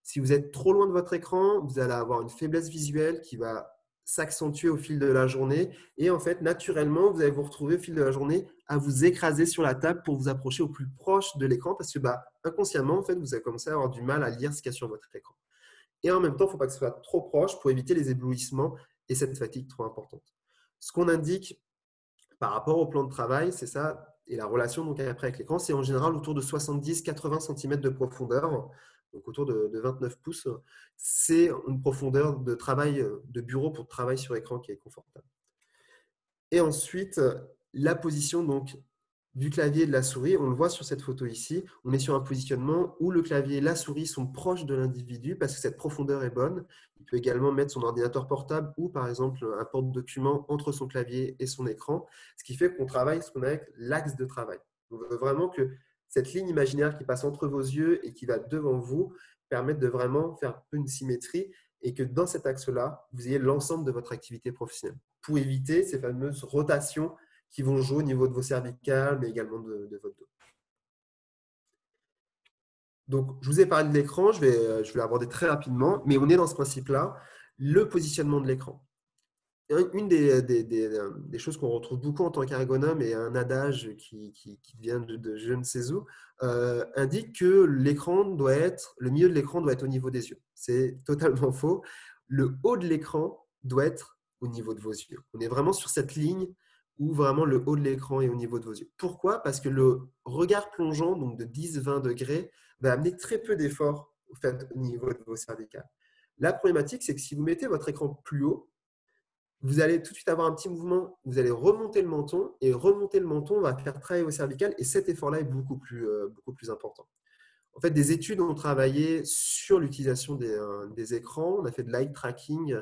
Si vous êtes trop loin de votre écran, vous allez avoir une faiblesse visuelle qui va s'accentuer au fil de la journée. Et en fait, naturellement, vous allez vous retrouver au fil de la journée à vous écraser sur la table pour vous approcher au plus proche de l'écran parce que inconsciemment, en fait, vous allez commencer à avoir du mal à lire ce qu'il y a sur votre écran. Et en même temps, il ne faut pas que ce soit trop proche pour éviter les éblouissements et cette fatigue trop importante. Ce qu'on indique par rapport au plan de travail, c'est ça, et la relation donc après avec l'écran, c'est en général autour de 70-80 cm de profondeur, donc autour de 29 pouces. C'est une profondeur de travail de bureau pour travail sur écran qui est confortable. Et ensuite, la position donc du clavier et de la souris, on le voit sur cette photo ici, on est sur un positionnement où le clavier et la souris sont proches de l'individu parce que cette profondeur est bonne. Il peut également mettre son ordinateur portable ou par exemple un porte-document entre son clavier et son écran, ce qui fait qu'on travaille ce qu'on appelle l'axe de travail. On veut vraiment que cette ligne imaginaire qui passe entre vos yeux et qui va devant vous permette de vraiment faire un peu une symétrie et que dans cet axe-là, vous ayez l'ensemble de votre activité professionnelle pour éviter ces fameuses rotations qui vont jouer au niveau de vos cervicales, mais également de votre dos. Donc, je vous ai parlé de l'écran, je vais l'aborder très rapidement, mais on est dans ce principe-là, le positionnement de l'écran. Une des choses qu'on retrouve beaucoup en tant qu'ergonome et un adage qui vient de je ne sais où, indique que le milieu de l'écran doit être au niveau des yeux. C'est totalement faux. Le haut de l'écran doit être au niveau de vos yeux. On est vraiment sur cette ligne où vraiment le haut de l'écran est au niveau de vos yeux. Pourquoi? Parce que le regard plongeant, donc de 10-20 degrés, va amener très peu d'effort au niveau de vos cervicales. La problématique, c'est que si vous mettez votre écran plus haut, vous allez tout de suite avoir un petit mouvement, vous allez remonter le menton et remonter le menton va faire travailler vos cervicales et cet effort-là est beaucoup plus important. En fait, des études ont travaillé sur l'utilisation des écrans. On a fait de l'eye tracking,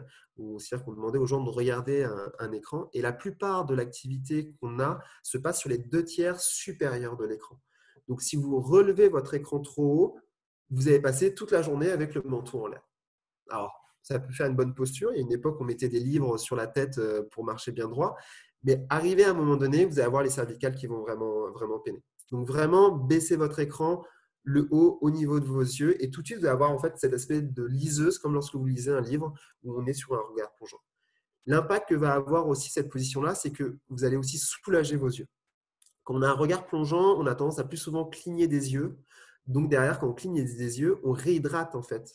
c'est-à-dire qu'on demandait aux gens de regarder un écran. Et la plupart de l'activité qu'on a se passe sur les 2/3 supérieurs de l'écran. Donc, si vous relevez votre écran trop haut, vous allez passer toute la journée avec le menton en l'air. Alors, ça peut faire une bonne posture. Il y a une époque, on mettait des livres sur la tête pour marcher bien droit. Mais arrivé à un moment donné, vous allez avoir les cervicales qui vont vraiment, vraiment peiner. Donc, vraiment, baissez votre écran, le haut au niveau de vos yeux, et tout de suite, vous allez avoir en fait cet aspect de liseuse, comme lorsque vous lisez un livre où on est sur un regard plongeant. L'impact que va avoir aussi cette position-là, c'est que vous allez aussi soulager vos yeux. Quand on a un regard plongeant, on a tendance à plus souvent cligner des yeux. Donc derrière, quand on cligne des yeux, on réhydrate en fait.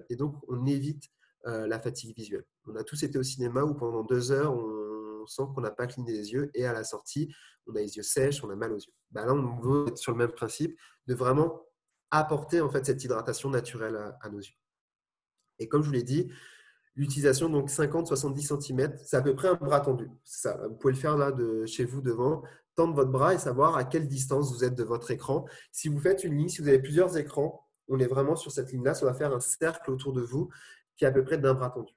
Et donc, on évite la fatigue visuelle. On a tous été au cinéma où pendant 2 heures, on sent qu'on n'a pas cligné les yeux et à la sortie, on a les yeux sèches, on a mal aux yeux. Bah là, on veut être sur le même principe de vraiment apporter en fait cette hydratation naturelle à nos yeux. Et comme je vous l'ai dit, l'utilisation, donc 50-70 cm, c'est à peu près un bras tendu. Ça, vous pouvez le faire là de chez vous devant, tendre votre bras et savoir à quelle distance vous êtes de votre écran. Si vous faites une ligne, si vous avez plusieurs écrans, on est vraiment sur cette ligne-là, ça va faire un cercle autour de vous qui est à peu près d'un bras tendu.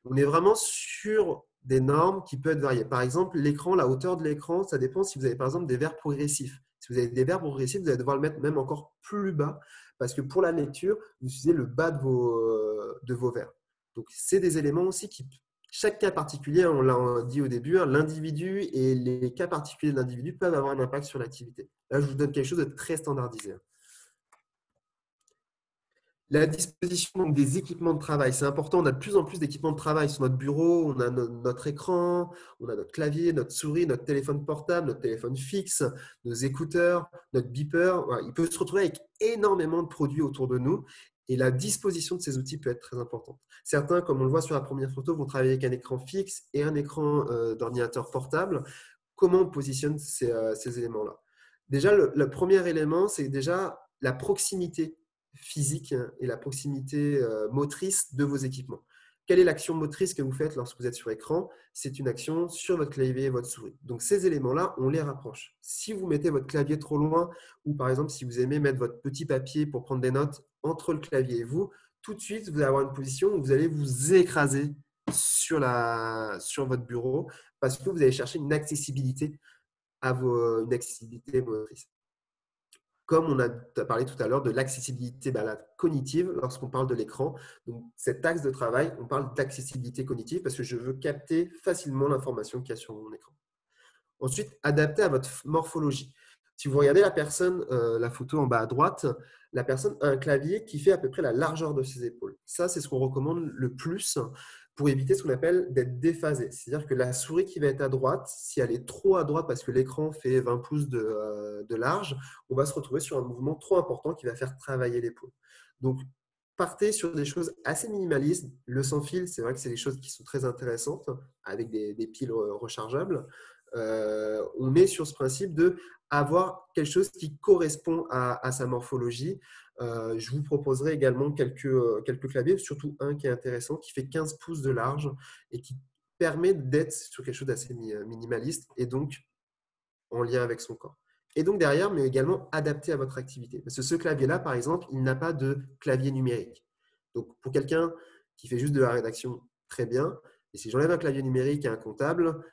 On est vraiment sur des normes qui peuvent être variées. Par exemple, l'écran, la hauteur de l'écran, ça dépend si vous avez par exemple des verres progressifs. Si vous avez des verres progressifs, vous allez devoir le mettre même encore plus bas parce que pour la lecture, vous utilisez le bas de vos verres. Donc, c'est des éléments aussi qui, chaque cas particulier, on l'a dit au début, l'individu et les cas particuliers de l'individu peuvent avoir un impact sur l'activité. Là, je vous donne quelque chose de très standardisé. La disposition des équipements de travail, c'est important. On a de plus en plus d'équipements de travail sur notre bureau. On a notre écran, on a notre clavier, notre souris, notre téléphone portable, notre téléphone fixe, nos écouteurs, notre beeper. Voilà, il peut se retrouver avec énormément de produits autour de nous. Et la disposition de ces outils peut être très importante. Certains, comme on le voit sur la première photo, vont travailler avec un écran fixe et un écran d'ordinateur portable. Comment on positionne ces éléments-là? Déjà, le premier élément, c'est déjà la proximité physique et la proximité motrice de vos équipements. Quelle est l'action motrice que vous faites lorsque vous êtes sur écran? C'est une action sur votre clavier et votre souris. Donc, ces éléments-là, on les rapproche. Si vous mettez votre clavier trop loin ou, par exemple, si vous aimez mettre votre petit papier pour prendre des notes entre le clavier et vous, tout de suite, vous allez avoir une position où vous allez vous écraser sur votre bureau parce que vous allez chercher une accessibilité une accessibilité motrice. Comme on a parlé tout à l'heure de l'accessibilité cognitive lorsqu'on parle de l'écran. Donc, cet axe de travail, on parle d'accessibilité cognitive parce que je veux capter facilement l'information qu'il y a sur mon écran. Ensuite, adapter à votre morphologie. Si vous regardez la personne, la photo en bas à droite, la personne a un clavier qui fait à peu près la largeur de ses épaules. Ça, c'est ce qu'on recommande le plus pour éviter ce qu'on appelle d'être déphasé. C'est-à-dire que la souris qui va être à droite, si elle est trop à droite parce que l'écran fait 20 pouces de large, on va se retrouver sur un mouvement trop important qui va faire travailler l'épaule. Donc, partez sur des choses assez minimalistes. Le sans-fil, c'est vrai que c'est des choses qui sont très intéressantes avec des piles rechargeables. On est sur ce principe de avoir quelque chose qui correspond à sa morphologie. Je vous proposerai également quelques claviers, surtout un qui est intéressant, qui fait 15 pouces de large et qui permet d'être sur quelque chose d'assez minimaliste et donc en lien avec son corps. Et donc derrière, mais également adapté à votre activité. Parce que ce clavier-là, par exemple, il n'a pas de clavier numérique. Donc pour quelqu'un qui fait juste de la rédaction, très bien. Et si j'enlève un clavier numérique et un comptable,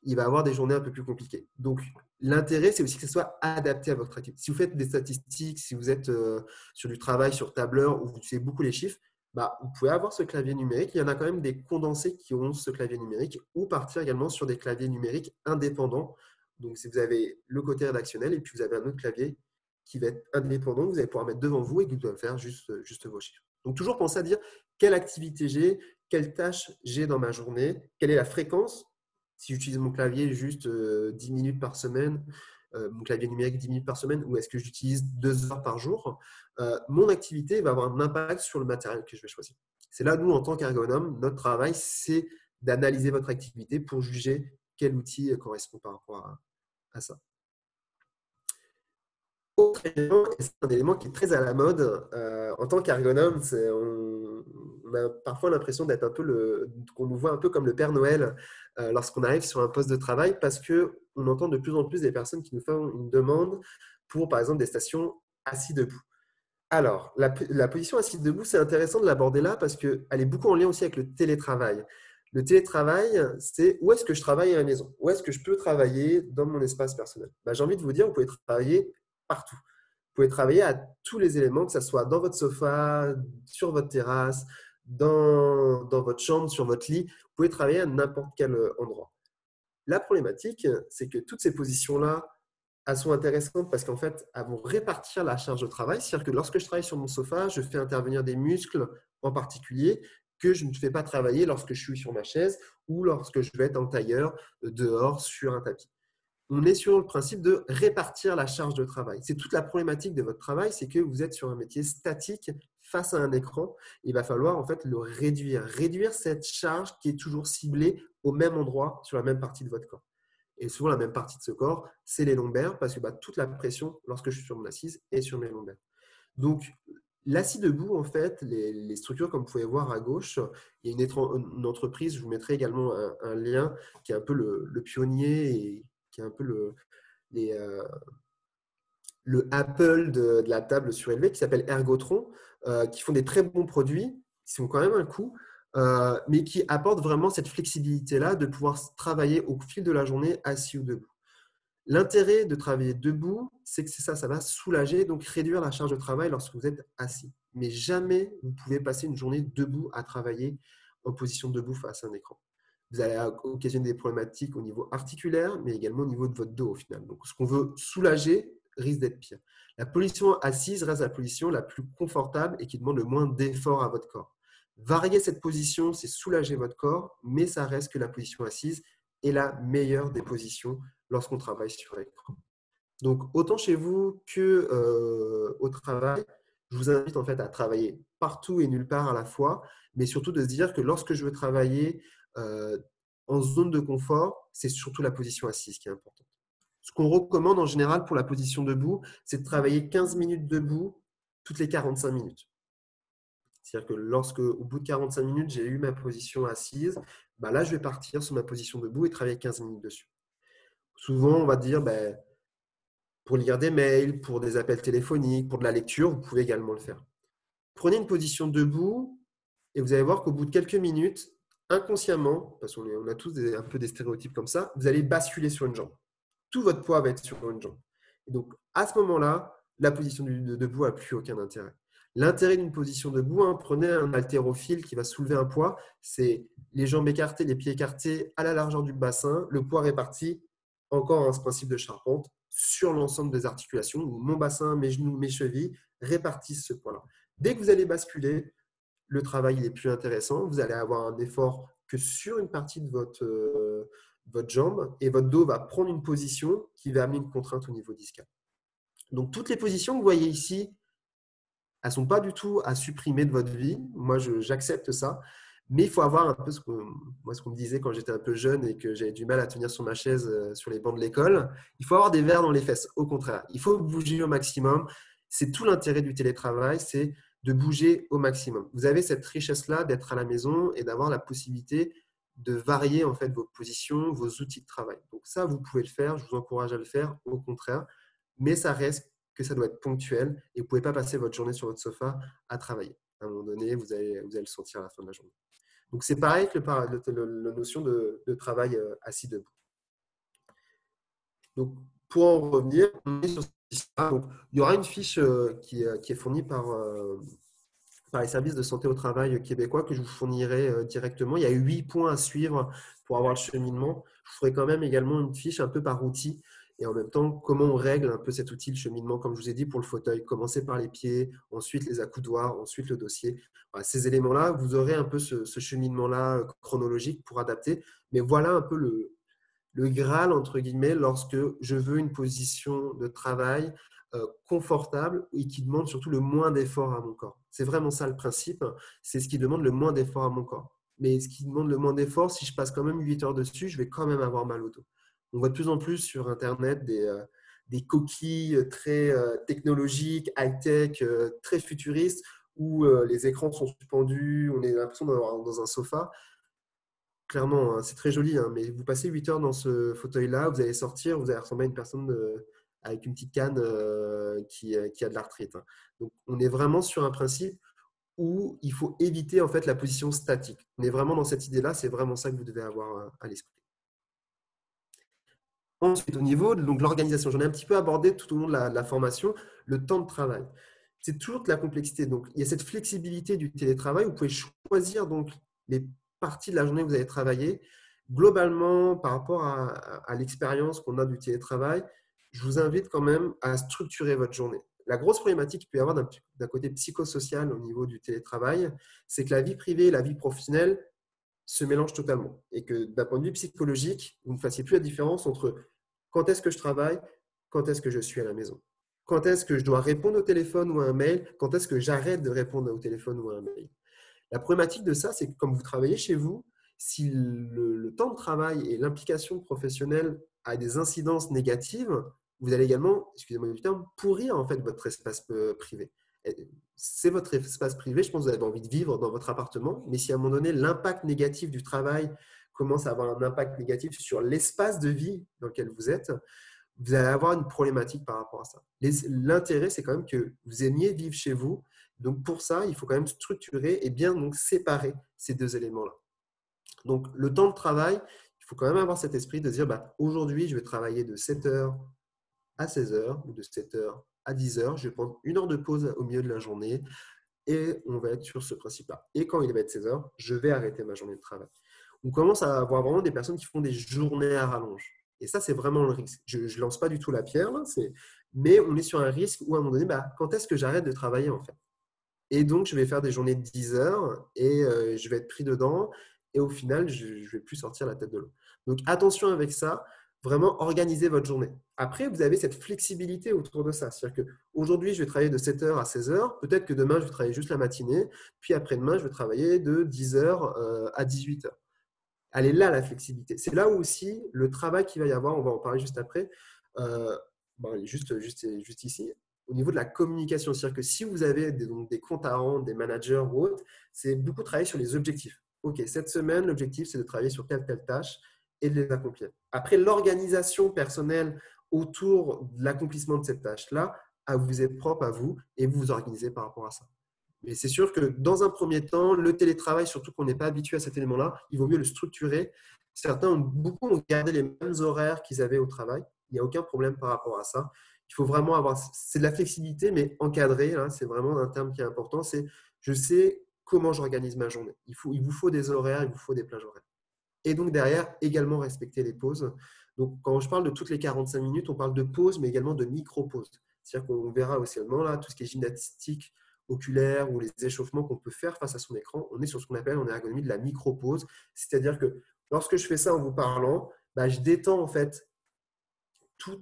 il va avoir des journées un peu plus compliquées. Donc, l'intérêt, c'est aussi que ce soit adapté à votre activité. Si vous faites des statistiques, si vous êtes sur du travail, sur tableur, où vous utilisez beaucoup les chiffres, vous pouvez avoir ce clavier numérique. Il y en a quand même des condensés qui ont ce clavier numérique ou partir également sur des claviers numériques indépendants. Donc, si vous avez le côté rédactionnel et puis vous avez un autre clavier qui va être indépendant, vous allez pouvoir mettre devant vous et qui doit faire juste vos chiffres. Donc, toujours penser à dire quelle activité j'ai, quelle tâche j'ai dans ma journée, quelle est la fréquence. Si j'utilise mon clavier juste 10 minutes par semaine, mon clavier numérique 10 minutes par semaine, ou est-ce que j'utilise 2 heures par jour, mon activité va avoir un impact sur le matériel que je vais choisir. C'est là, nous, en tant qu'ergonome, notre travail, c'est d'analyser votre activité pour juger quel outil correspond par rapport à ça. Autre élément, et c'est un élément qui est très à la mode, en tant qu'ergonome, on a parfois l'impression d'être qu'on nous voit un peu comme le Père Noël lorsqu'on arrive sur un poste de travail parce qu'on entend de plus en plus des personnes qui nous font une demande pour, par exemple, des stations assis debout. Alors, la position assis debout, c'est intéressant de l'aborder là parce qu'elle est beaucoup en lien aussi avec le télétravail. Le télétravail, c'est où est-ce que je travaille à la maison? Où est-ce que je peux travailler dans mon espace personnel? J'ai envie de vous dire, vous pouvez travailler partout. Vous pouvez travailler à tous les éléments, que ce soit dans votre sofa, sur votre terrasse, dans votre chambre, sur votre lit. Vous pouvez travailler à n'importe quel endroit. La problématique, c'est que toutes ces positions-là, elles sont intéressantes parce qu'en fait, elles vont répartir la charge de travail. C'est-à-dire que lorsque je travaille sur mon sofa, je fais intervenir des muscles en particulier que je ne fais pas travailler lorsque je suis sur ma chaise ou lorsque je vais être en tailleur dehors sur un tapis. On est sur le principe de répartir la charge de travail. C'est toute la problématique de votre travail, c'est que vous êtes sur un métier statique face à un écran. Il va falloir en fait le réduire cette charge qui est toujours ciblée au même endroit sur la même partie de votre corps. Et souvent, la même partie de ce corps, c'est les lombaires parce que toute la pression, lorsque je suis sur mon assise, est sur mes lombaires. Donc, l'assis debout, en fait, les structures, comme vous pouvez voir à gauche, il y a une entreprise, je vous mettrai également un lien, qui est un peu le pionnier et qui est un peu le Apple de la table surélevée, qui s'appelle Ergotron, qui font des très bons produits, qui sont quand même un coût, mais qui apportent vraiment cette flexibilité-là de pouvoir travailler au fil de la journée assis ou debout. L'intérêt de travailler debout, c'est que ça va soulager, donc réduire la charge de travail lorsque vous êtes assis. Mais jamais vous pouvez passer une journée debout à travailler en position debout face à un écran. Vous allez occasionner des problématiques au niveau articulaire, mais également au niveau de votre dos au final. Donc, ce qu'on veut soulager risque d'être pire. La position assise reste la position la plus confortable et qui demande le moins d'effort à votre corps. Varier cette position, c'est soulager votre corps, mais ça reste que la position assise est la meilleure des positions lorsqu'on travaille sur l'écran. Donc, autant chez vous qu'au travail, je vous invite en fait à travailler partout et nulle part à la fois, mais surtout de se dire que lorsque je veux travailler en zone de confort, c'est surtout la position assise qui est importante. Ce qu'on recommande en général pour la position debout, c'est de travailler 15 minutes debout toutes les 45 minutes. C'est-à-dire que lorsque, au bout de 45 minutes, j'ai eu ma position assise, là, je vais partir sur ma position debout et travailler 15 minutes dessus. Souvent, on va dire, pour lire des mails, pour des appels téléphoniques, pour de la lecture, vous pouvez également le faire. Prenez une position debout et vous allez voir qu'au bout de quelques minutes, inconsciemment, parce qu'on a tous un peu des stéréotypes comme ça, vous allez basculer sur une jambe. Tout votre poids va être sur une jambe. Et donc, à ce moment-là, la position de debout n'a plus aucun intérêt. L'intérêt d'une position debout, prenez un haltérophile qui va soulever un poids, c'est les jambes écartées, les pieds écartés à la largeur du bassin, le poids réparti, encore ce principe de charpente, sur l'ensemble des articulations, où mon bassin, mes genoux, mes chevilles répartissent ce poids-là. Dès que vous allez basculer, le travail est plus intéressant, vous allez avoir un effort que sur une partie de votre jambe et votre dos va prendre une position qui va amener une contrainte au niveau discal. Donc, toutes les positions que vous voyez ici, elles ne sont pas du tout à supprimer de votre vie. Moi, j'accepte ça. Mais il faut avoir un peu ce qu'on me disait quand j'étais un peu jeune et que j'avais du mal à tenir sur ma chaise sur les bancs de l'école. Il faut avoir des verres dans les fesses. Au contraire, il faut bouger au maximum. C'est tout l'intérêt du télétravail, c'est de bouger au maximum. Vous avez cette richesse-là d'être à la maison et d'avoir la possibilité de varier en fait vos positions, vos outils de travail. Donc ça, vous pouvez le faire. Je vous encourage à le faire, au contraire. Mais ça reste que ça doit être ponctuel et vous ne pouvez pas passer votre journée sur votre sofa à travailler. À un moment donné, vous allez le sentir à la fin de la journée. Donc, c'est pareil que la notion de travail assis debout. Donc, pour en revenir, on est sur donc, il y aura une fiche qui est fournie par les services de santé au travail québécois que je vous fournirai directement. Il y a 8 points à suivre pour avoir le cheminement. Je ferai quand même également une fiche un peu par outil et en même temps, comment on règle un peu cet outil, le cheminement, comme je vous ai dit pour le fauteuil, commencer par les pieds, ensuite les accoudoirs, ensuite le dossier. Voilà, ces éléments-là, vous aurez un peu ce cheminement-là chronologique pour adapter. Mais voilà un peu le Graal, entre guillemets, lorsque je veux une position de travail confortable et qui demande surtout le moins d'effort à mon corps. C'est vraiment ça le principe, c'est ce qui demande le moins d'effort à mon corps. Mais ce qui demande le moins d'effort, si je passe quand même 8 heures dessus, je vais quand même avoir mal au dos. On voit de plus en plus sur Internet des coquilles très technologiques, high-tech, très futuristes, où les écrans sont suspendus, on a l'impression d'avoir dans un sofa. Clairement, c'est très joli, mais vous passez 8 heures dans ce fauteuil-là, vous allez sortir, vous allez ressembler à une personne avec une petite canne qui a de l'arthrite. Donc, on est vraiment sur un principe où il faut éviter en fait la position statique. On est vraiment dans cette idée-là, c'est vraiment ça que vous devez avoir à l'esprit. Ensuite, au niveau de l'organisation, j'en ai un petit peu abordé tout au long de la formation, le temps de travail. C'est toujours de la complexité. Donc, il y a cette flexibilité du télétravail. Vous pouvez choisir donc les parties de la journée que vous allez travailler, globalement, par rapport à l'expérience qu'on a du télétravail, je vous invite quand même à structurer votre journée. La grosse problématique qu'il peut y avoir d'un côté psychosocial au niveau du télétravail, c'est que la vie privée et la vie professionnelle se mélangent totalement. Et que d'un point de vue psychologique, vous ne fassiez plus la différence entre quand est-ce que je travaille, quand est-ce que je suis à la maison. Quand est-ce que je dois répondre au téléphone ou à un mail, quand est-ce que j'arrête de répondre au téléphone ou à un mail. La problématique de ça, c'est que comme vous travaillez chez vous, si le temps de travail et l'implication professionnelle a des incidences négatives, vous allez également, excusez-moi du terme, pourrir en fait votre espace privé. C'est votre espace privé, je pense que vous avez envie de vivre dans votre appartement, mais si à un moment donné, l'impact négatif du travail commence à avoir un impact négatif sur l'espace de vie dans lequel vous êtes, vous allez avoir une problématique par rapport à ça. L'intérêt, c'est quand même que vous aimiez vivre chez vous. Donc, pour ça, il faut quand même structurer et bien donc séparer ces deux éléments-là. Donc, le temps de travail, il faut quand même avoir cet esprit de dire aujourd'hui, je vais travailler de 7 heures à 16 heures ou de 7 heures à 10 heures. Je vais prendre une heure de pause au milieu de la journée et on va être sur ce principe-là. Et quand il va être 16 heures, je vais arrêter ma journée de travail. On commence à avoir vraiment des personnes qui font des journées à rallonge. Et ça, c'est vraiment le risque. Je ne lance pas du tout la pierre, là, mais on est sur un risque où à un moment donné, quand est-ce que j'arrête de travailler en fait? Et donc, je vais faire des journées de 10 heures et je vais être pris dedans. Et au final, je ne vais plus sortir la tête de l'eau. Donc, attention avec ça. Vraiment, organisez votre journée. Après, vous avez cette flexibilité autour de ça. C'est-à-dire qu'aujourd'hui, je vais travailler de 7 heures à 16 heures. Peut-être que demain, je vais travailler juste la matinée. Puis après-demain, je vais travailler de 10 heures à 18 heures. Elle est là, la flexibilité. C'est là où aussi le travail qu'il va y avoir, on va en parler juste après, juste ici, au niveau de la communication. C'est-à-dire que si vous avez des comptes à rendre, des managers ou autres, c'est beaucoup travailler sur les objectifs. OK, cette semaine, l'objectif, c'est de travailler sur telle tâche et de les accomplir. Après, l'organisation personnelle autour de l'accomplissement de cette tâche-là, vous est propre à vous et vous vous organisez par rapport à ça. Mais c'est sûr que dans un premier temps, le télétravail, surtout qu'on n'est pas habitué à cet élément-là, il vaut mieux le structurer. Beaucoup ont gardé les mêmes horaires qu'ils avaient au travail. Il n'y a aucun problème par rapport à ça. Il faut vraiment avoir, c'est de la flexibilité, mais encadré. Hein, c'est vraiment un terme qui est important. C'est je sais comment j'organise ma journée. Il vous faut des horaires, il vous faut des plages horaires. Et donc derrière, également respecter les pauses. Donc quand je parle de toutes les 45 minutes, on parle de pauses, mais également de micro-pauses. C'est-à-dire qu'on verra aussi là, tout ce qui est gymnastique oculaire ou les échauffements qu'on peut faire face à son écran. On est sur ce qu'on appelle en ergonomie de la micro-pause. C'est-à-dire que lorsque je fais ça en vous parlant, je détends en fait tous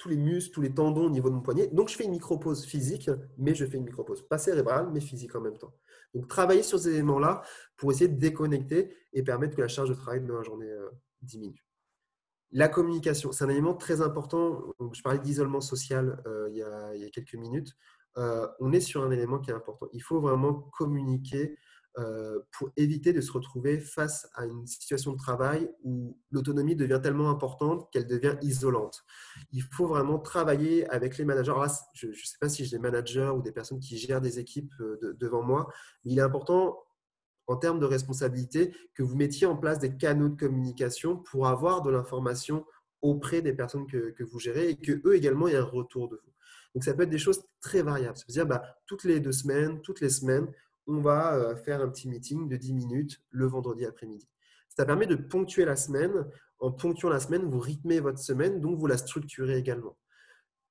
les muscles, tous les tendons au niveau de mon poignet. Donc, je fais une micro-pause physique, mais je fais une micro-pause, pas cérébrale, mais physique en même temps. Donc, travailler sur ces éléments-là pour essayer de déconnecter et permettre que la charge de travail de la journée diminue. La communication, c'est un élément très important. Je parlais d'isolement social il y a quelques minutes. On est sur un élément qui est important. Il faut vraiment communiquer pour éviter de se retrouver face à une situation de travail où l'autonomie devient tellement importante qu'elle devient isolante. Il faut vraiment travailler avec les managers. Alors là, je ne sais pas si j'ai des managers ou des personnes qui gèrent des équipes devant moi, mais il est important en termes de responsabilité que vous mettiez en place des canaux de communication pour avoir de l'information auprès des personnes que vous gérez et qu'eux également aient un retour de vous. Donc, ça peut être des choses très variables. Ça veut dire toutes les 2 semaines, toutes les semaines, on va faire un petit meeting de 10 minutes le vendredi après-midi. Ça permet de ponctuer la semaine. En ponctuant la semaine, vous rythmez votre semaine, donc vous la structurez également.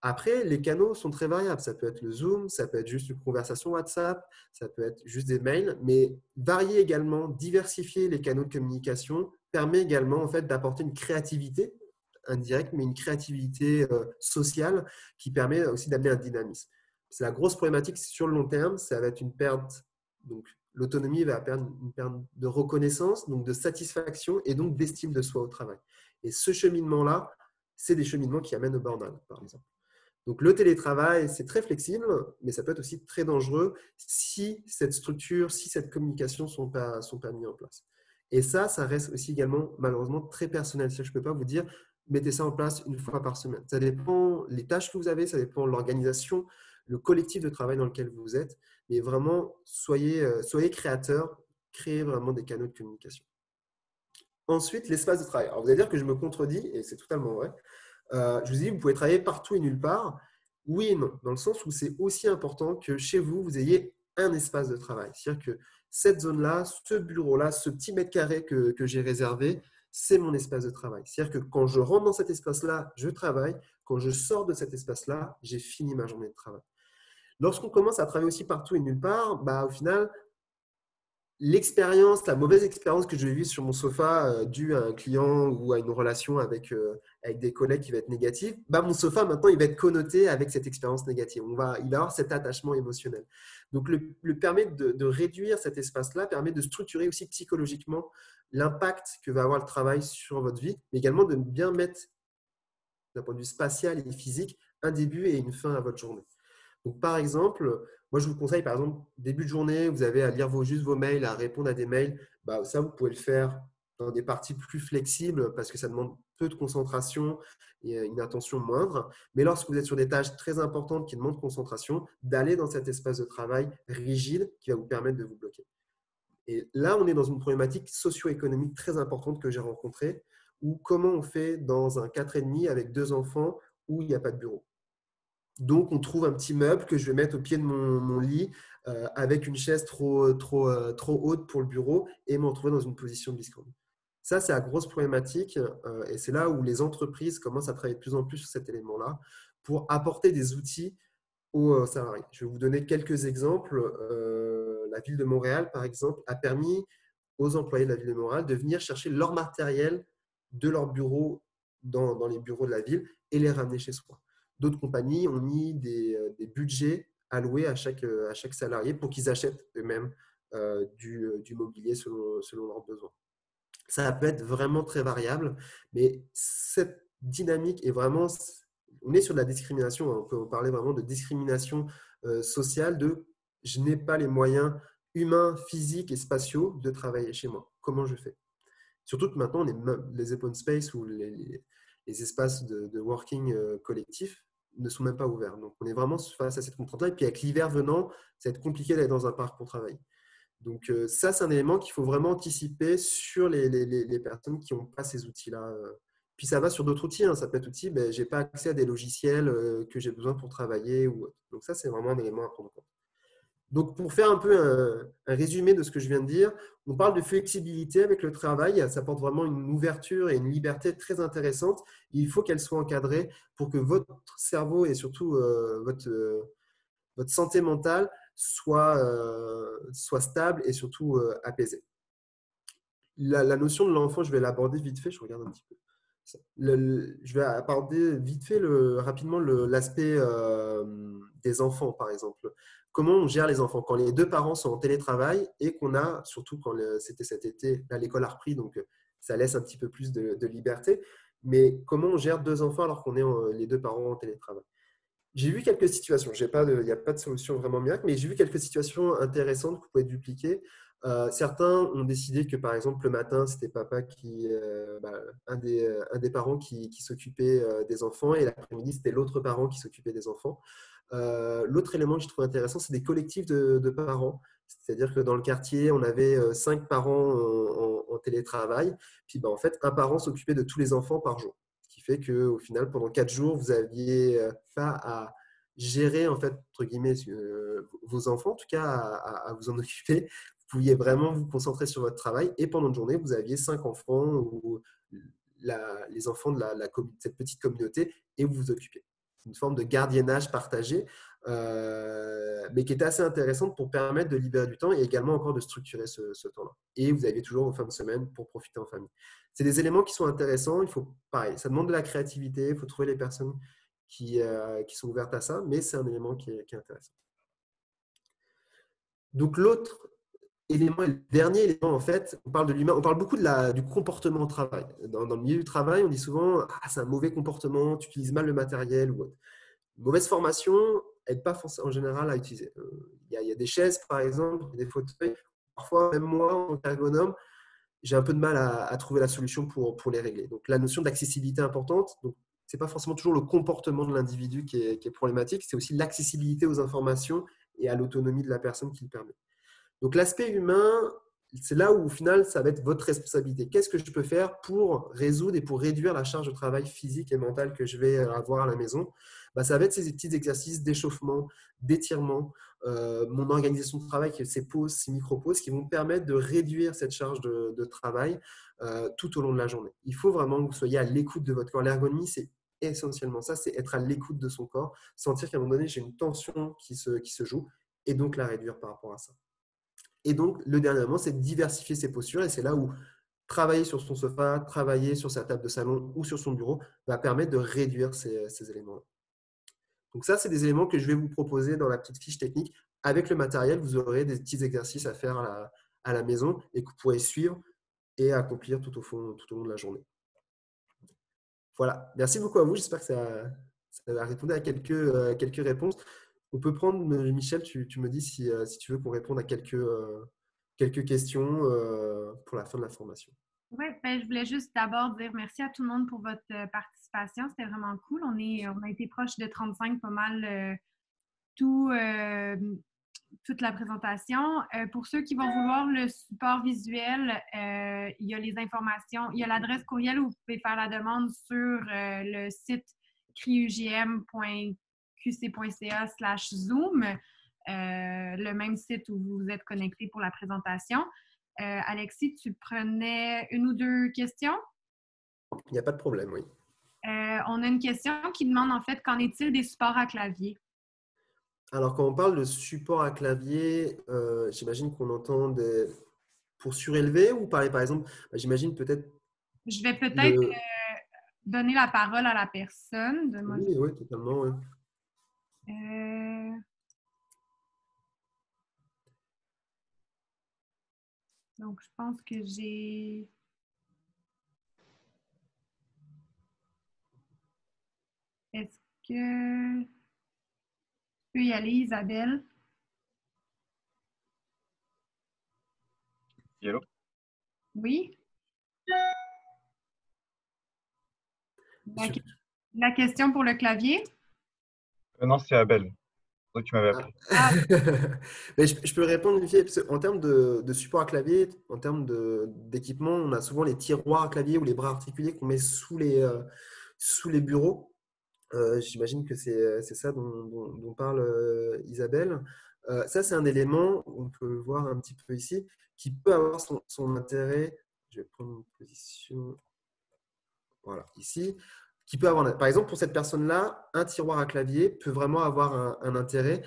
Après, les canaux sont très variables. Ça peut être le Zoom, ça peut être juste une conversation WhatsApp, ça peut être juste des mails, mais varier également, diversifier les canaux de communication permet également en fait, d'apporter une créativité indirecte, mais une créativité sociale qui permet aussi d'amener un dynamisme. C'est la grosse problématique sur le long terme, ça va être une perte. Donc, l'autonomie va perdre une perte de reconnaissance, donc de satisfaction et donc d'estime de soi au travail. Et ce cheminement-là, c'est des cheminements qui amènent au burn-out, par exemple. Donc, le télétravail, c'est très flexible, mais ça peut être aussi très dangereux si cette structure, si cette communication ne sont pas mises en place. Et ça reste aussi également malheureusement très personnel. Je ne peux pas vous dire, mettez ça en place une fois par semaine. Ça dépend les tâches que vous avez, ça dépend de l'organisation, le collectif de travail dans lequel vous êtes. Mais vraiment, soyez créateurs, créez vraiment des canaux de communication. Ensuite, l'espace de travail. Alors, vous allez dire que je me contredis, et c'est totalement vrai. Je vous dis, vous pouvez travailler partout et nulle part. Oui et non, dans le sens où c'est aussi important que chez vous, vous ayez un espace de travail. C'est-à-dire que cette zone-là, ce bureau-là, ce petit mètre carré que j'ai réservé, c'est mon espace de travail. C'est-à-dire que quand je rentre dans cet espace-là, je travaille. Quand je sors de cet espace-là, j'ai fini ma journée de travail. Lorsqu'on commence à travailler aussi partout et nulle part, au final, l'expérience, la mauvaise expérience que je vais vivre sur mon sofa due à un client ou à une relation avec des collègues qui va être négative, mon sofa maintenant il va être connoté avec cette expérience négative. Il va avoir cet attachement émotionnel. Donc le permettre de réduire cet espace-là permet de structurer aussi psychologiquement l'impact que va avoir le travail sur votre vie, mais également de bien mettre d'un point de vue spatial et physique un début et une fin à votre journée. Donc, par exemple, moi, je vous conseille, par exemple, début de journée, vous avez à lire juste vos mails, à répondre à des mails. Ça, vous pouvez le faire dans des parties plus flexibles parce que ça demande peu de concentration et une attention moindre. Mais lorsque vous êtes sur des tâches très importantes qui demandent concentration, d'aller dans cet espace de travail rigide qui va vous permettre de vous bloquer. Et là, on est dans une problématique socio-économique très importante que j'ai rencontrée, où comment on fait dans un 4,5 avec 2 enfants où il n'y a pas de bureau. Donc, on trouve un petit meuble que je vais mettre au pied de mon lit avec une chaise trop haute pour le bureau et me retrouver dans une position de biscorne. Ça, c'est la grosse problématique et c'est là où les entreprises commencent à travailler de plus en plus sur cet élément-là pour apporter des outils aux salariés. Je vais vous donner quelques exemples. La ville de Montréal, par exemple, a permis aux employés de la ville de Montréal de venir chercher leur matériel de leur bureau dans les bureaux de la ville et les ramener chez soi. D'autres compagnies ont mis des budgets alloués à chaque salarié pour qu'ils achètent eux-mêmes du mobilier selon leurs besoins. Ça peut être vraiment très variable, mais cette dynamique est vraiment… On est sur de la discrimination, on peut parler vraiment de discrimination sociale, de je n'ai pas les moyens humains, physiques et spatiaux de travailler chez moi. Comment je fais? Surtout que maintenant, les open space ou les espaces de working collectif ne sont même pas ouverts. Donc, on est vraiment face à cette contrainte-là. Et puis, avec l'hiver venant, ça va être compliqué d'aller dans un parc pour travailler. Donc, ça, c'est un élément qu'il faut vraiment anticiper sur les personnes qui n'ont pas ces outils-là. Puis, ça va sur d'autres outils. Ça peut être outils, je n'ai pas accès à des logiciels que j'ai besoin pour travailler. Donc, ça, c'est vraiment un élément à prendre en compte. Donc, pour faire un peu un résumé de ce que je viens de dire, on parle de flexibilité avec le travail. Ça apporte vraiment une ouverture et une liberté très intéressante. Il faut qu'elle soit encadrée pour que votre cerveau et surtout votre santé mentale soit stable et surtout apaisée. La notion de l'enfant, je vais l'aborder vite fait. Je regarde un petit peu. Je vais aborder vite fait rapidement l'aspect des enfants, par exemple. Comment on gère les enfants quand les deux parents sont en télétravail et qu'on a, surtout quand c'était cet été, là l'école a repris, donc ça laisse un petit peu plus de liberté. Mais comment on gère 2 enfants alors qu'on est les 2 parents en télétravail? J'ai vu quelques situations, il n'y a pas de solution vraiment miracle, mais j'ai vu quelques situations intéressantes que vous pouvez dupliquer. Certains ont décidé que, par exemple, le matin, c'était papa un des parents qui s'occupait des enfants et l'après-midi, c'était l'autre parent qui s'occupait des enfants. L'autre élément que je trouve intéressant, c'est des collectifs de parents. C'est-à-dire que dans le quartier, on avait 5 parents en télétravail. Puis, en fait, un parent s'occupait de tous les enfants par jour. Ce qui fait qu'au final, pendant 4 jours, vous n'aviez pas à gérer, en fait, entre guillemets, vos enfants, en tout cas, à vous en occuper. Vous pouviez vraiment vous concentrer sur votre travail. Et pendant une journée, vous aviez 5 enfants ou les enfants de cette petite communauté et vous vous occupiez. Une forme de gardiennage partagé, mais qui était assez intéressante pour permettre de libérer du temps et également encore de structurer ce temps-là. Et vous aviez toujours vos fins de semaine pour profiter en famille. C'est des éléments qui sont intéressants. Pareil, ça demande de la créativité. Il faut trouver les personnes qui sont ouvertes à ça, mais c'est un élément qui est intéressant. Donc, l'autre élément et le dernier élément, en fait, on parle de l'humain, on parle beaucoup du comportement au travail. Dans le milieu du travail, on dit souvent « c'est un mauvais comportement, tu utilises mal le matériel » ou autre. Une mauvaise formation n'aide pas en général à utiliser. Il y a des chaises, par exemple, des fauteuils. Parfois, même moi, en tant qu'ergonome, j'ai un peu de mal à trouver la solution pour les régler. Donc, la notion d'accessibilité est importante. Donc, ce n'est pas forcément toujours le comportement de l'individu qui est problématique, c'est aussi l'accessibilité aux informations et à l'autonomie de la personne qui le permet. Donc, l'aspect humain, c'est là où, au final, ça va être votre responsabilité. Qu'est-ce que je peux faire pour résoudre et pour réduire la charge de travail physique et mentale que je vais avoir à la maison? Bah, ça va être ces petits exercices d'échauffement, d'étirement, mon organisation de travail, ces pauses, ces micro-pauses qui vont me permettre de réduire cette charge de travail tout au long de la journée. Il faut vraiment que vous soyez à l'écoute de votre corps. L'ergonomie, c'est essentiellement ça, c'est être à l'écoute de son corps, sentir qu'à un moment donné, j'ai une tension qui se joue et donc la réduire par rapport à ça. Et donc, le dernier élément, c'est de diversifier ses postures. Et c'est là où travailler sur son sofa, travailler sur sa table de salon ou sur son bureau va permettre de réduire ces éléments-là. Donc ça, c'est des éléments que je vais vous proposer dans la petite fiche technique. Avec le matériel, vous aurez des petits exercices à faire à la maison et que vous pourrez suivre et accomplir tout au long de la journée. Voilà. Merci beaucoup à vous. J'espère que ça a répondu à quelques réponses. On peut prendre, Michel, tu me dis si tu veux qu'on réponde à quelques questions pour la fin de la formation. Oui, ben, je voulais juste d'abord dire merci à tout le monde pour votre participation. C'était vraiment cool. On a été proche de 35 pas mal toute la présentation. Pour ceux qui vont vouloir le support visuel, il y a les informations, il y a l'adresse courriel où vous pouvez faire la demande sur le site criugm.qc.ca/zoom, le même site où vous êtes connecté pour la présentation. Alexis, tu prenais une ou deux questions? Il n'y a pas de problème, oui. On a une question qui demande en fait, qu'en est-il des supports à clavier? Alors, quand on parle de support à clavier, j'imagine qu'on entend pour surélever ou parler, par exemple, j'imagine peut-être… Je vais peut-être donner la parole à la personne. Oui, totalement. Oui. Donc, je pense que j'ai… Est-ce que… Tu peux y aller, Isabelle? Hello? Oui? La question pour le clavier? Non, c'est Abel. C'est toi qui m'avais appelé. Ah. Mais je peux répondre, Lucie, parce en termes de support à clavier, en termes d'équipement, on a souvent les tiroirs à clavier ou les bras articulés qu'on met sous les bureaux. J'imagine que c'est ça dont parle Isabelle. Ça, c'est un élément, on peut le voir un petit peu ici, qui peut avoir son intérêt. Je vais prendre une position, voilà, ici, qui peut avoir, par exemple, pour cette personne-là, un tiroir à clavier peut vraiment avoir un intérêt.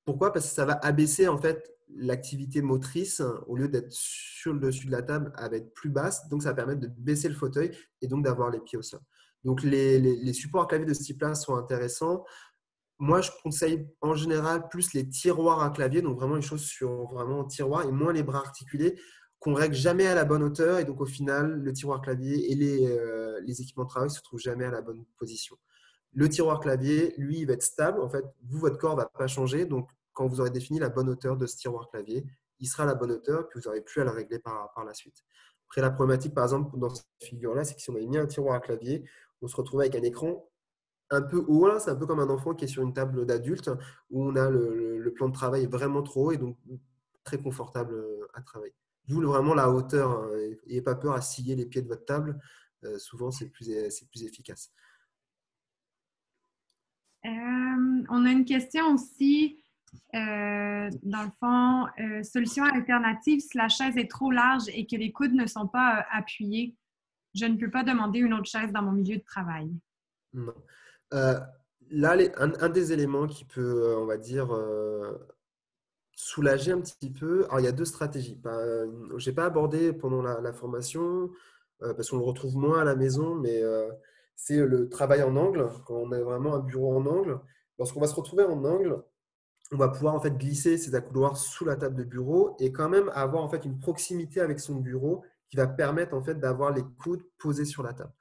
Pourquoi? Parce que ça va abaisser en fait l'activité motrice. Au lieu d'être sur le dessus de la table, elle va être plus basse. Donc, ça va permettre de baisser le fauteuil et donc d'avoir les pieds au sol. Donc, les supports à clavier de ce type-là sont intéressants. Moi, je conseille en général plus les tiroirs à clavier, donc vraiment les choses sur vraiment tiroir et moins les bras articulés qu'on règle jamais à la bonne hauteur. Et donc, au final, le tiroir clavier et les équipements de travail ne se trouvent jamais à la bonne position. Le tiroir clavier, lui, il va être stable. En fait, votre corps ne va pas changer. Donc, quand vous aurez défini la bonne hauteur de ce tiroir clavier, il sera à la bonne hauteur, puis vous n'aurez plus à le régler par la suite. Après, la problématique, par exemple, dans cette figure-là, c'est que si on avait mis un tiroir à clavier, on se retrouvait avec un écran un peu haut. C'est un peu comme un enfant qui est sur une table d'adulte où on a le plan de travail vraiment trop haut et donc très confortable à travailler. D'où vraiment la hauteur. N'ayez pas peur à scier les pieds de votre table. Souvent, c'est plus efficace. On a une question aussi, dans le fond, solution alternative si la chaise est trop large et que les coudes ne sont pas appuyés. Je ne peux pas demander une autre chaise dans mon milieu de travail. Non. Là, un des éléments qui peut, on va dire, soulager un petit peu. Alors, il y a deux stratégies. Je n'ai pas abordé pendant la formation parce qu'on le retrouve moins à la maison, mais c'est le travail en angle. Quand on a vraiment un bureau en angle, lorsqu'on va se retrouver en angle, on va pouvoir en fait glisser ses accoudoirs sous la table de bureau et quand même avoir en fait une proximité avec son bureau qui va permettre en fait d'avoir les coudes posés sur la table.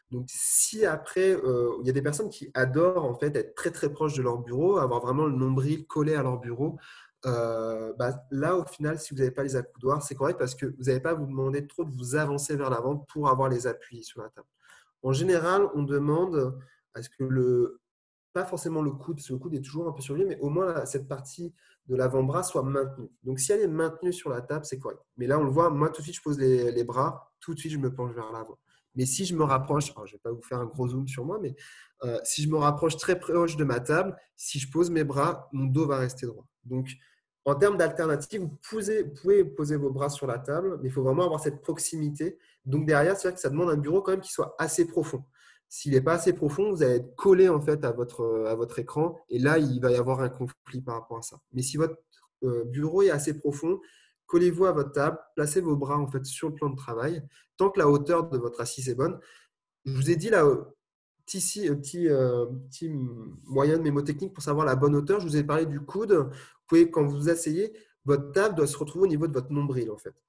Donc, si après, il y a des personnes qui adorent en fait être très très proches de leur bureau, avoir vraiment le nombril collé à leur bureau, là au final, si vous n'avez pas les accoudoirs, c'est correct parce que vous n'avez pas à vous demander trop de vous avancer vers l'avant pour avoir les appuis sur la table. En général, on demande à ce que pas forcément le coude, parce que le coude est toujours un peu surlevé, mais au moins cette partie de l'avant-bras soit maintenue. Donc, si elle est maintenue sur la table, c'est correct. Mais là, on le voit, moi, tout de suite, je pose les bras, tout de suite, je me penche vers l'avant. Mais si je me rapproche, alors, je ne vais pas vous faire un gros zoom sur moi, mais si je me rapproche très proche de ma table, si je pose mes bras, mon dos va rester droit. Donc, en termes d'alternative, vous pouvez poser vos bras sur la table, mais il faut vraiment avoir cette proximité. Donc, derrière, c'est-à-dire que ça demande un bureau quand même qui soit assez profond. S'il n'est pas assez profond, vous allez être collé en fait à votre écran et là, il va y avoir un conflit par rapport à ça. Mais si votre bureau est assez profond, collez-vous à votre table, placez vos bras en fait sur le plan de travail. Tant que la hauteur de votre assise est bonne, je vous ai dit là, petit moyen de mémotechnique pour savoir la bonne hauteur. Je vous ai parlé du coude. Vous pouvez, quand vous vous asseyez, votre table doit se retrouver au niveau de votre nombril en fait.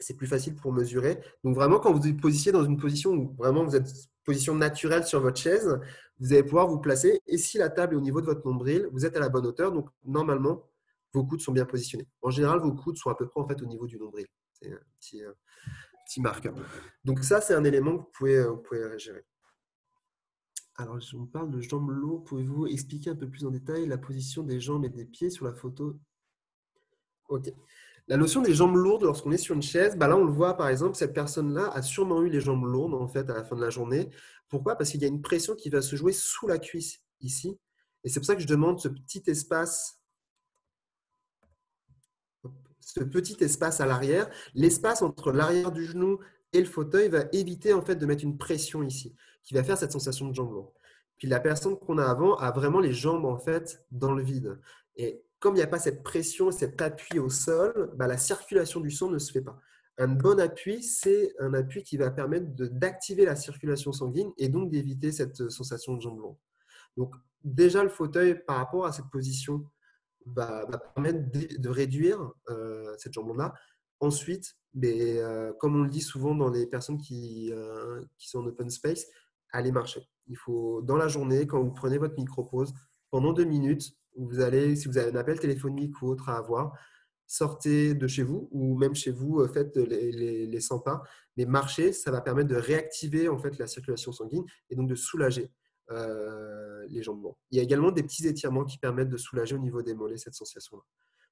C'est plus facile pour mesurer. Donc vraiment, quand vous êtes positionné dans une position où vraiment vous êtes position naturelle sur votre chaise, vous allez pouvoir vous placer. Et si la table est au niveau de votre nombril, vous êtes à la bonne hauteur. Donc normalement, vos coudes sont bien positionnés. En général, vos coudes sont à peu près en fait au niveau du nombril. C'est un petit marqueur. Donc ça, c'est un élément que vous pouvez gérer. Alors, on parle de jambes lourdes. Pouvez-vous expliquer un peu plus en détail la position des jambes et des pieds sur la photo? Ok. La notion des jambes lourdes lorsqu'on est sur une chaise, bah là on le voit par exemple, cette personne-là a sûrement eu les jambes lourdes en fait à la fin de la journée. Pourquoi? Parce qu'il y a une pression qui va se jouer sous la cuisse ici. Et c'est pour ça que je demande ce petit espace à l'arrière. L'espace entre l'arrière du genou et le fauteuil va éviter en fait de mettre une pression ici, qui va faire cette sensation de jambes lourdes. Puis la personne qu'on a avant a vraiment les jambes en fait dans le vide. Et comme il n'y a pas cette pression, cet appui au sol, bah, la circulation du sang ne se fait pas. Un bon appui, c'est un appui qui va permettre d'activer la circulation sanguine et donc d'éviter cette sensation de jambes lourdes. Donc déjà le fauteuil par rapport à cette position va permettre de réduire cette jambe lourde-là. Ensuite, comme on le dit souvent dans les personnes qui sont en open space, allez marcher. Il faut, dans la journée, quand vous prenez votre micro-pause, pendant 2 minutes, si vous avez un appel téléphonique ou autre à avoir, sortez de chez vous ou même chez vous, faites les 100 pas. Mais marcher, ça va permettre de réactiver en fait, la circulation sanguine et donc de soulager les jambes. Il y a également des petits étirements qui permettent de soulager au niveau des mollets cette sensation-là.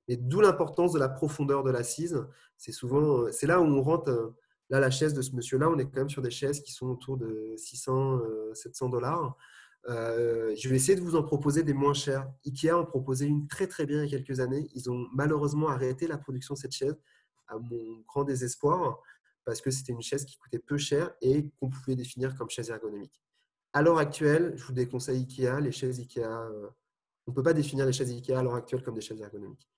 Et d'où l'importance de la profondeur de l'assise. C'est là où on rentre. Là, la chaise de ce monsieur-là, on est quand même sur des chaises qui sont autour de 600, 700 $. Je vais essayer de vous en proposer des moins chères. Ikea en proposait une très très bien il y a quelques années. Ils ont malheureusement arrêté la production de cette chaise à mon grand désespoir parce que c'était une chaise qui coûtait peu cher et qu'on pouvait définir comme chaise ergonomique. À l'heure actuelle, je vous déconseille Ikea. Les chaises Ikea, on ne peut pas définir les chaises Ikea à l'heure actuelle comme des chaises ergonomiques.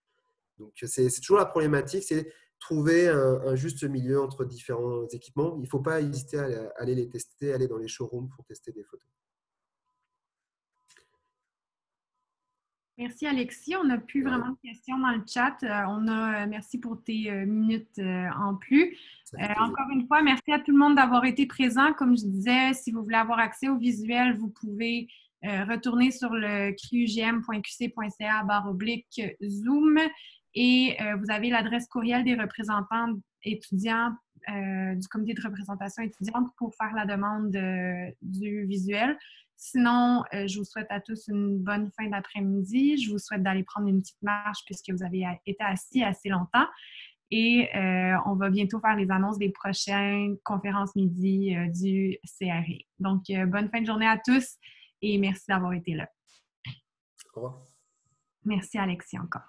Donc, c'est toujours la problématique, c'est trouver un juste milieu entre différents équipements. Il ne faut pas hésiter à aller les tester, aller dans les showrooms pour tester des photos. Merci Alexis. On n'a plus vraiment de questions dans le chat. Merci pour tes minutes en plus. Encore une fois, merci à tout le monde d'avoir été présent. Comme je disais, si vous voulez avoir accès au visuel, vous pouvez retourner sur le criugm.qc.ca/Zoom et vous avez l'adresse courriel des représentants étudiants du comité de représentation étudiante pour faire la demande du visuel. Sinon, je vous souhaite à tous une bonne fin d'après-midi. Je vous souhaite d'aller prendre une petite marche puisque vous avez été assis assez longtemps. Et on va bientôt faire les annonces des prochaines conférences midi du CRE. Donc, bonne fin de journée à tous et merci d'avoir été là. Au revoir. Merci Alexis encore.